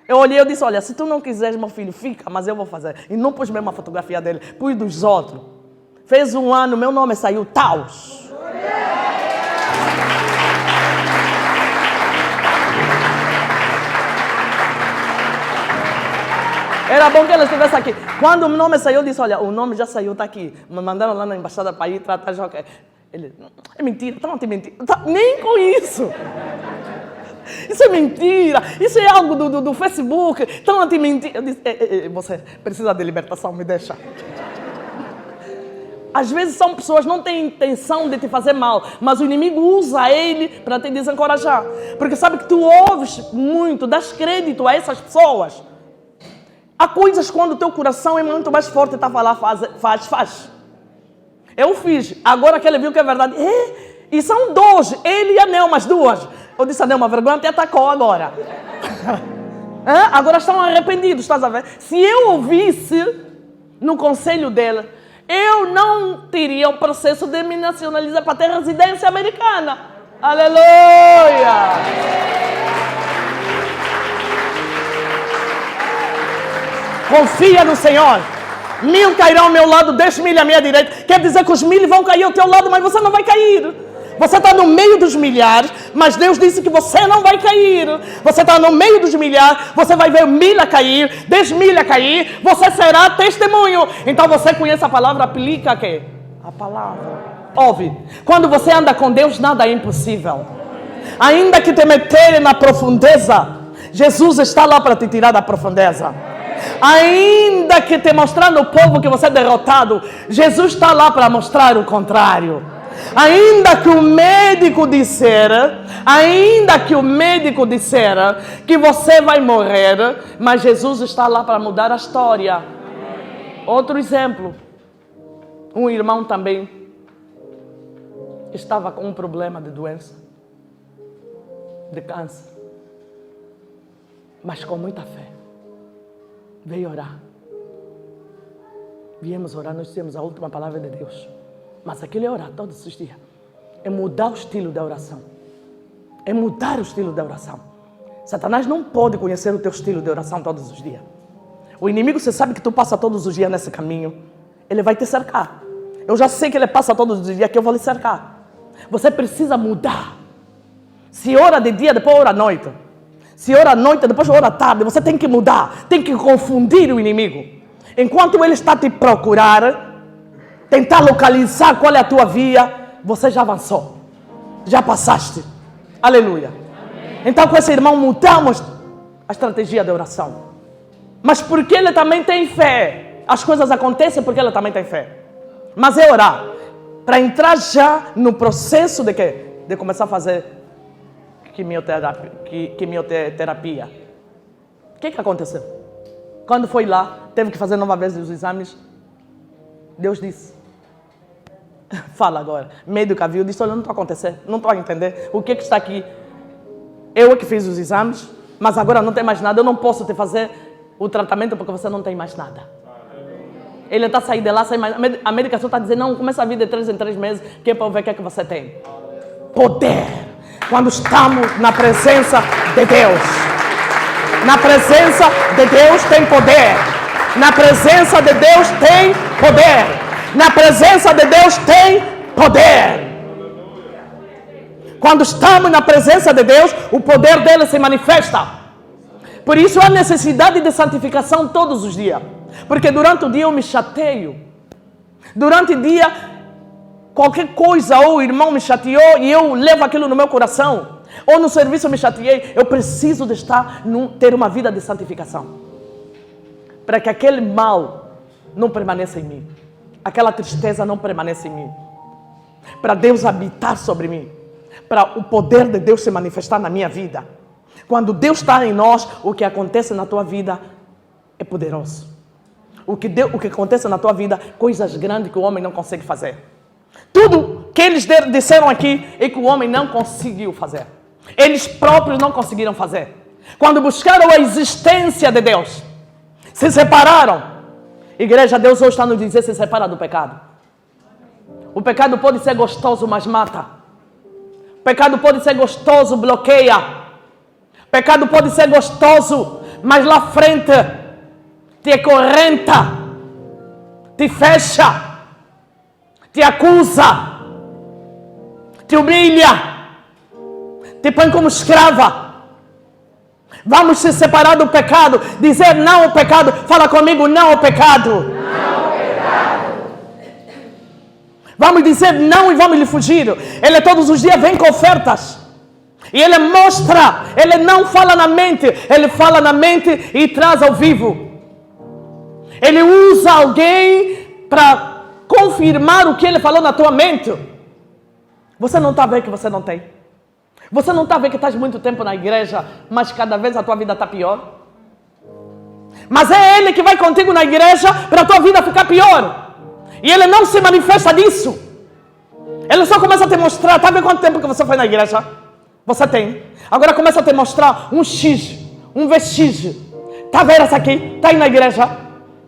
Eu olhei e disse, olha, se tu não quiseres, meu filho, fica, mas eu vou fazer. E não pus mesmo a fotografia dele, pus dos outros. Fez 1 ano, meu nome saiu Taos. Era bom que ela estivesse aqui. Quando o nome saiu, eu disse, olha, o nome já saiu, está aqui. Me mandaram lá na embaixada para ir tratar de jogar. Ele, é mentira, estão a te mentir. Nem com isso. Isso é mentira, isso é algo do Facebook, estão a te mentir. Eu disse, você precisa de libertação, me deixa. Às vezes são pessoas que não têm intenção de te fazer mal, mas o inimigo usa ele para te desencorajar. Porque sabe que tu ouves muito, dás crédito a essas pessoas. Há coisas quando o teu coração é muito mais forte e está a falar, faz. Eu fiz, agora que ele viu que é verdade. E são 2, ele e a Nelma, as 2. Eu disse a Nelma, a vergonha te atacou agora. Agora estão arrependidos, estás a ver? Se eu ouvisse no conselho dele, eu não teria o processo de me nacionalizar para ter residência americana. Aleluia! Confia no Senhor. 1000 cairão ao meu lado, 10.000 à minha direita. Quer dizer que os 1000 vão cair ao teu lado, mas você não vai cair. Você está no meio dos milhares, mas Deus disse que você não vai cair. Você está no meio dos milhares, você vai ver 1000 a cair, 10.000 a cair, você será testemunho. Então você conhece a palavra, aplica quê? A palavra. Ouve, quando você anda com Deus, nada é impossível. Ainda que te meterem na profundeza, Jesus está lá para te tirar da profundeza. Ainda que te mostrar no povo que você é derrotado, Jesus está lá para mostrar o contrário. Ainda que o médico disser que você vai morrer, mas Jesus está lá para mudar a história. Outro exemplo, um irmão também estava com um problema de doença, de câncer, mas com muita fé veio orar. Viemos orar, nós temos a última palavra de Deus. Mas aquilo é orar todos os dias. É mudar o estilo da oração. É mudar o estilo da oração. Satanás não pode conhecer o teu estilo de oração todos os dias. O inimigo, você sabe que tu passa todos os dias nesse caminho. Ele vai te cercar. Eu já sei que ele passa todos os dias que eu vou lhe cercar. Você precisa mudar. Se ora de dia, depois ora à noite. Se ora à noite, depois ora à tarde. Você tem que mudar. Tem que confundir o inimigo. Enquanto ele está a te procurar, tentar localizar qual é a tua via, você já avançou. Já passaste. Aleluia. Amém. Então com esse irmão mudamos a estratégia da oração. Mas porque ele também tem fé. As coisas acontecem porque ele também tem fé. Mas é orar. Para entrar já no processo de quê? De começar a fazer quimioterapia. O que aconteceu? Quando foi lá, teve que fazer nova vez os exames. Deus disse. Fala agora. Médico viu, disse, olha, não estou a acontecer. Não estou a entender. O que está aqui? Eu é que fiz os exames, mas agora não tem mais nada. Eu não posso te fazer o tratamento porque você não tem mais nada. Ele está saindo de lá, sem mais. A medicação está dizendo, não, começa a vir de 3 em 3 meses, que é para ver o que é que você tem. Poder. Quando estamos na presença de Deus. Na presença de Deus tem poder. Na presença de Deus tem poder. Na presença de Deus tem poder. Quando estamos na presença de Deus, o poder dele se manifesta. Por isso há necessidade de santificação todos os dias. Porque durante o dia eu me chateio. Durante o dia, qualquer coisa, ou o irmão me chateou e eu levo aquilo no meu coração. Ou no serviço eu me chateei. Eu preciso de ter uma vida de santificação. Para que aquele mal não permaneça em mim. Aquela tristeza não permaneça em mim. Para Deus habitar sobre mim. Para o poder de Deus se manifestar na minha vida. Quando Deus está em nós, o que acontece na tua vida é poderoso. O que acontece na tua vida, coisas grandes que o homem não consegue fazer. Tudo que eles disseram aqui é que o homem não conseguiu fazer. Eles próprios não conseguiram fazer. Quando buscaram a existência de Deus, se separaram. Igreja, Deus hoje está nos dizendo, se separa do pecado. O pecado pode ser gostoso, mas mata. O pecado pode ser gostoso, bloqueia. O pecado pode ser gostoso, mas lá frente te acorrenta, te fecha, te acusa, te humilha, te põe como escrava. Vamos se separar do pecado, dizer não ao pecado. Fala comigo, não ao pecado. Não ao pecado. Vamos dizer não e vamos lhe fugir. Ele todos os dias vem com ofertas. E ele mostra, ele não fala na mente, ele fala na mente e traz ao vivo. Ele usa alguém para confirmar o que ele falou na tua mente. Você não está vendo que você não tem? Você não está vendo que estás muito tempo na igreja, mas cada vez a tua vida está pior? Mas é Ele que vai contigo na igreja para a tua vida ficar pior. E Ele não se manifesta disso. Ele só começa a te mostrar. Está vendo quanto tempo que você foi na igreja? Você tem. Agora começa a te mostrar um X, um vestígio. Está vendo essa aqui? Está aí na igreja?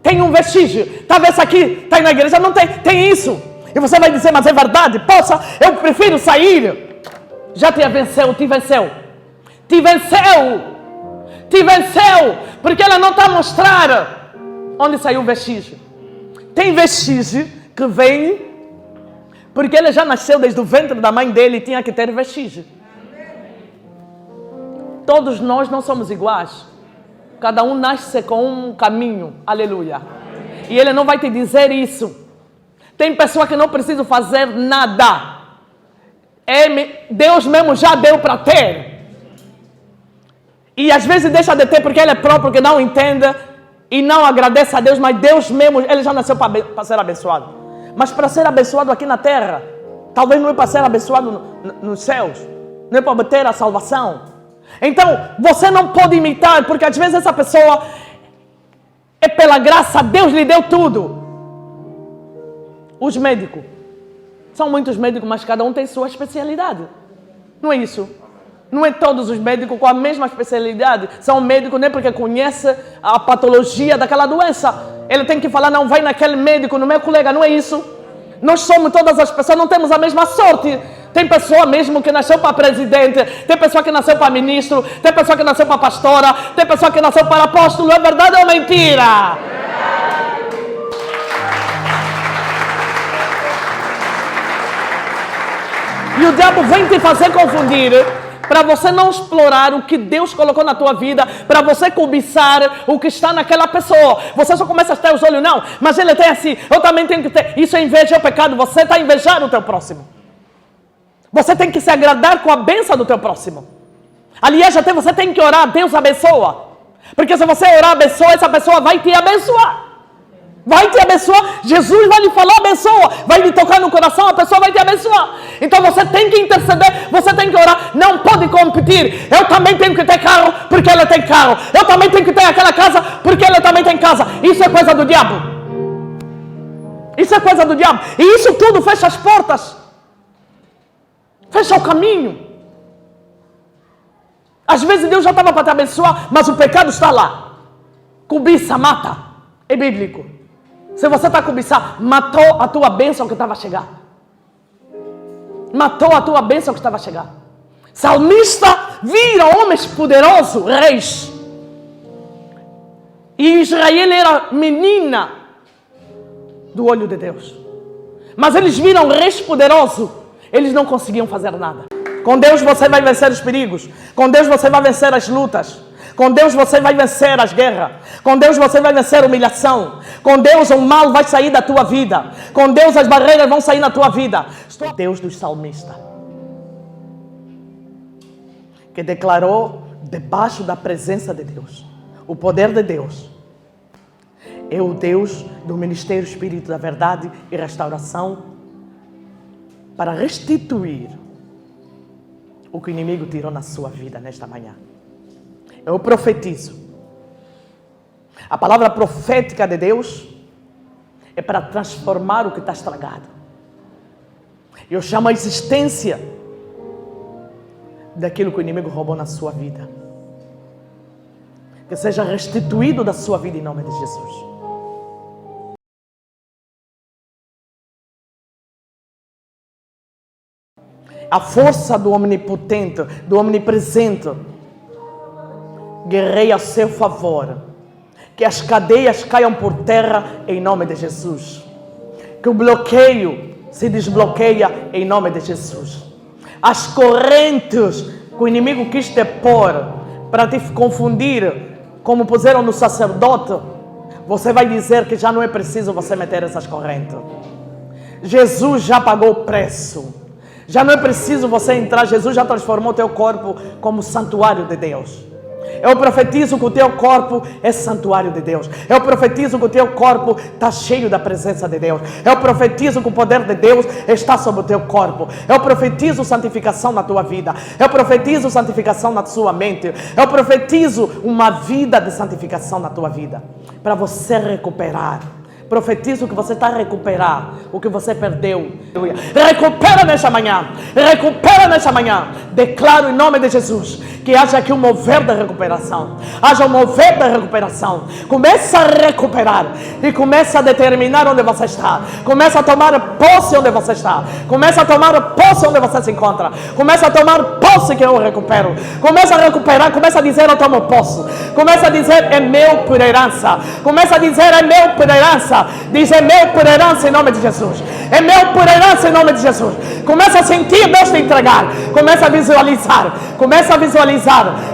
Tem um vestígio. Está vendo essa aqui? Está aí na igreja? Não tem. Tem isso. E você vai dizer, mas é verdade? Poxa, eu prefiro sair. Já te venceu, te venceu. Te venceu. Te venceu. Porque ela não está a mostrar onde saiu o vestígio. Tem vestígio que vem porque ele já nasceu desde o ventre da mãe dele e tinha que ter vestígio. Todos nós não somos iguais. Cada um nasce com um caminho. Aleluia. E ele não vai te dizer isso. Tem pessoa que não precisa fazer nada. Deus mesmo já deu para ter. E às vezes deixa de ter porque ele é próprio, porque não entende e não agradece a Deus, mas Deus mesmo, ele já nasceu para ser abençoado. Mas para ser abençoado aqui na terra, talvez não é para ser abençoado nos céus, não é para ter a salvação. Então, você não pode imitar, porque às vezes essa pessoa é pela graça, Deus lhe deu tudo. Os médicos. São muitos médicos, mas cada um tem sua especialidade. Não é isso? Não é todos os médicos com a mesma especialidade. São médicos nem porque conhecem a patologia daquela doença. ele tem que falar, não, vai naquele médico, no meu colega, não é isso. Nós somos todas as pessoas, não temos a mesma sorte. Tem pessoa mesmo que nasceu para presidente, tem pessoa que nasceu para ministro, tem pessoa que nasceu para pastora, tem pessoa que nasceu para apóstolo. É verdade ou mentira? E o diabo vem te fazer confundir para você não explorar o que Deus colocou na tua vida, para você cobiçar o que está naquela pessoa. Você só começa a ter os olhos, não, mas ele tem assim, eu também tenho que ter. Isso é inveja, é pecado. Você está invejando o teu próximo. Você tem que se agradar com a bênção do teu próximo. Aliás, até você tem que orar, Deus abençoa. Porque se você orar, abençoa, essa pessoa vai te abençoar. Vai te abençoar. Jesus vai lhe falar, abençoa. Vai lhe tocar no coração, a pessoa vai te abençoar. Então você tem que interceder, você tem que orar. Não pode competir. Eu também tenho que ter carro, porque ele tem carro. Eu também tenho que ter aquela casa, porque ele também tem casa. Isso é coisa do diabo. Isso é coisa do diabo. E isso tudo fecha as portas. Fecha o caminho. Às vezes Deus já estava para te abençoar, mas o pecado está lá. Cobiça, mata. É bíblico. Se você está cobiçando, matou a tua bênção que estava a chegar. Matou a tua bênção que estava a chegar. Salmista vira homens poderosos, reis. E Israel era menina do olho de Deus. Mas eles viram reis poderosos. Eles não conseguiam fazer nada. Com Deus você vai vencer os perigos. Com Deus você vai vencer as lutas. Com Deus você vai vencer as guerras. Com Deus você vai vencer a humilhação. Com Deus o mal vai sair da tua vida. Com Deus as barreiras vão sair na tua vida. Deus dos salmistas, que declarou debaixo da presença de Deus, o poder de Deus. É o Deus do Ministério Espírito da Verdade e Restauração, para restituir o que o inimigo tirou na sua vida nesta manhã. Eu profetizo. A palavra profética de Deus é para transformar o que está estragado. Eu chamo a existência daquilo que o inimigo roubou na sua vida. Que seja restituído da sua vida em nome de Jesus. A força do onipotente, do omnipresente, guerreia a seu favor. Que as cadeias caiam por terra em nome de Jesus. Que o bloqueio se desbloqueia em nome de Jesus. As correntes que o inimigo quis te pôr para te confundir, como puseram no sacerdote, você vai dizer que já não é preciso você meter essas correntes. Jesus já pagou o preço. Já não é preciso você entrar. Jesus já transformou o teu corpo como santuário de Deus. Eu profetizo que o teu corpo é santuário de Deus. Eu profetizo que o teu corpo está cheio da presença de Deus. Eu profetizo que o poder de Deus está sobre o teu corpo. Eu profetizo santificação na tua vida. Eu profetizo santificação na sua mente. Eu profetizo uma vida de santificação na tua vida, para você recuperar. Profetizo que você está a recuperar o que você perdeu. Recupera nesta manhã. Recupera nesta manhã. Declaro em nome de Jesus que haja aqui um mover da recuperação. Haja um mover da recuperação. Começa a recuperar e começa a determinar onde você está. Começa a tomar posse onde você está. Começa a tomar posse onde você se encontra. Começa a tomar posse que eu recupero. Começa a recuperar. Começa a dizer eu tomo posse. Começa a dizer é meu por herança. Começa a dizer é meu por herança. Diz é meu por herança em nome de Jesus. É meu por herança em nome de Jesus. Começa a sentir Deus te entregar. Começa a visualizar. Começa a visualizar.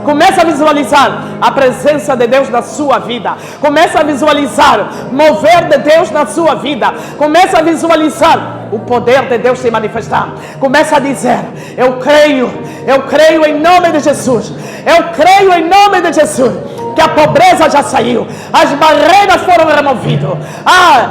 Começa a visualizar a presença de Deus na sua vida. Começa a visualizar mover de Deus na sua vida. Começa a visualizar o poder de Deus se manifestar. Começa a dizer eu creio em nome de Jesus. Eu creio em nome de Jesus que a pobreza já saiu, as barreiras foram removidas.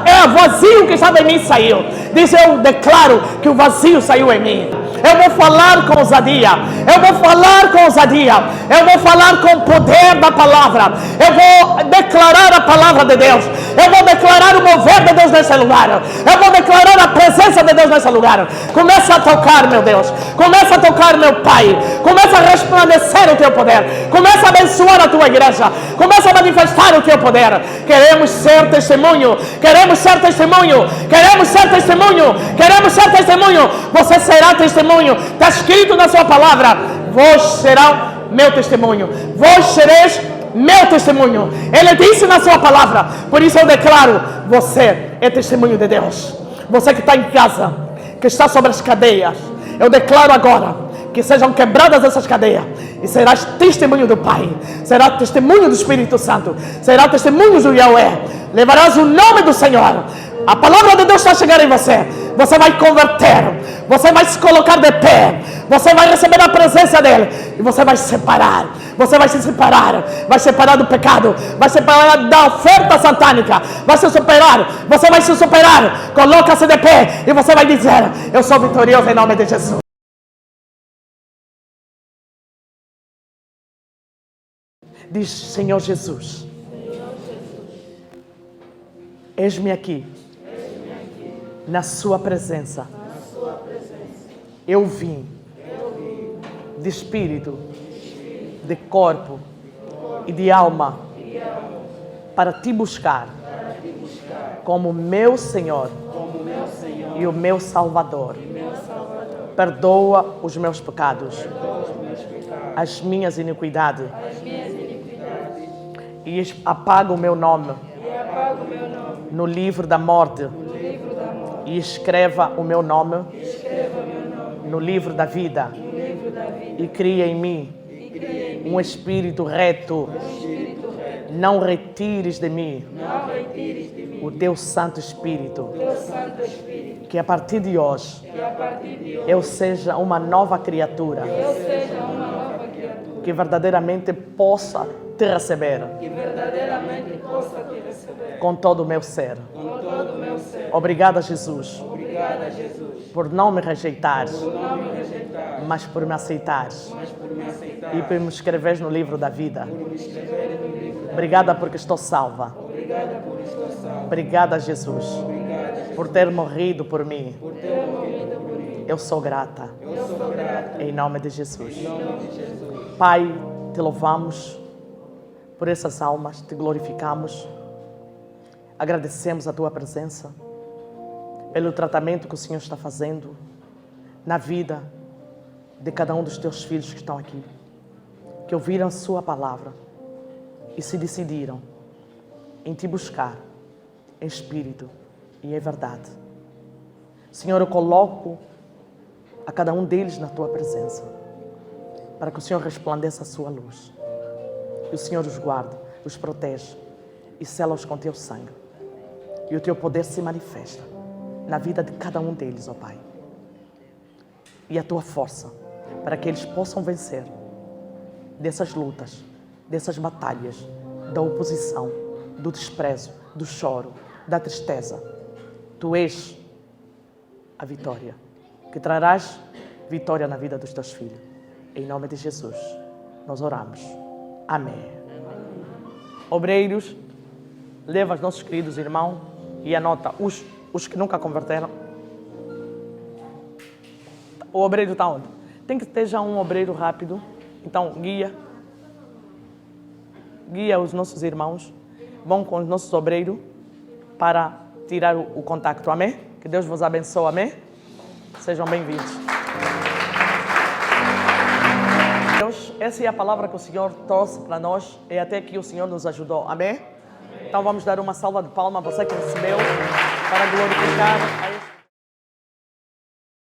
É o vazio que estava em mim saiu. Diz eu declaro que o vazio saiu em mim. Eu vou falar com ousadia. Eu vou falar com ousadia. Eu vou falar com o poder da palavra. Eu vou declarar a palavra de Deus. Eu vou declarar o mover de Deus nesse lugar. Eu vou declarar a presença de Deus nesse lugar. Começa a tocar, meu Deus. Começa a tocar, meu Pai. Começa a resplandecer o teu poder. Começa a abençoar a tua igreja. Começa a manifestar o teu poder. Queremos ser testemunho. Queremos ser testemunho. Queremos ser testemunho. Queremos ser testemunho. Você será testemunho. Está escrito na sua palavra. Vós serão meu testemunho. Vós sereis meu testemunho. Ele disse na sua palavra. Por isso eu declaro: você é testemunho de Deus. Você que está em casa, que está sobre as cadeias, eu declaro agora que sejam quebradas essas cadeias e serás testemunho do Pai, será testemunho do Espírito Santo, será testemunho do Yahweh. Levarás o nome do Senhor. A palavra de Deus está chegando em você. Você vai converter. Você vai se colocar de pé. Você vai receber a presença dele. E você vai se separar. Você vai se separar. Vai separar do pecado. Vai separar da oferta satânica. Vai se superar. Você vai se superar. Coloca-se de pé. E você vai dizer: eu sou vitorioso em nome de Jesus. Diz: Senhor Jesus, eis-me aqui. Na sua presença, eu vim de espírito, de corpo e de alma para te buscar como meu Senhor e o meu Salvador. Perdoa os meus pecados, as minhas iniquidades e apaga o meu nome no livro da morte. E escreva o meu nome no livro da vida. E cria em mim um espírito reto. Não retires de mim o teu Santo Espírito. Que a partir de hoje eu seja uma nova criatura. Que verdadeiramente possa te receber. Com todo o meu ser. Obrigada, Jesus. Por não me rejeitares, mas por me aceitares. E por me escreveres no livro da vida. Obrigada porque estou salva. Obrigada, Jesus, por ter morrido por mim. Eu sou grata. Em nome de Jesus. Pai, te louvamos por essas almas, te glorificamos. Agradecemos a tua presença, pelo tratamento que o Senhor está fazendo na vida de cada um dos teus filhos que estão aqui, que ouviram a sua palavra e se decidiram em te buscar em espírito e em verdade. Senhor, eu coloco a cada um deles na tua presença, para que o Senhor resplandeça a sua luz. Que o Senhor os guarde, os protege e sela-os com teu sangue. E o teu poder se manifesta na vida de cada um deles, ó Pai. E a tua força, para que eles possam vencer dessas lutas, dessas batalhas, da oposição, do desprezo, do choro, da tristeza. Tu és a vitória, que trarás vitória na vida dos teus filhos. Em nome de Jesus, nós oramos. Amém. Obreiros, leva os nossos queridos irmãos e anota os que nunca converteram. O obreiro está onde? Tem que ter já um obreiro rápido. Então, guia os nossos irmãos. Vão com os nossos obreiros para tirar o contacto. Amém? Que Deus vos abençoe. Amém? Sejam bem-vindos. Deus, essa é a palavra que o Senhor trouxe para nós e até que o Senhor nos ajudou. Amém? Então vamos dar uma salva de palmas a você que recebeu para glorificar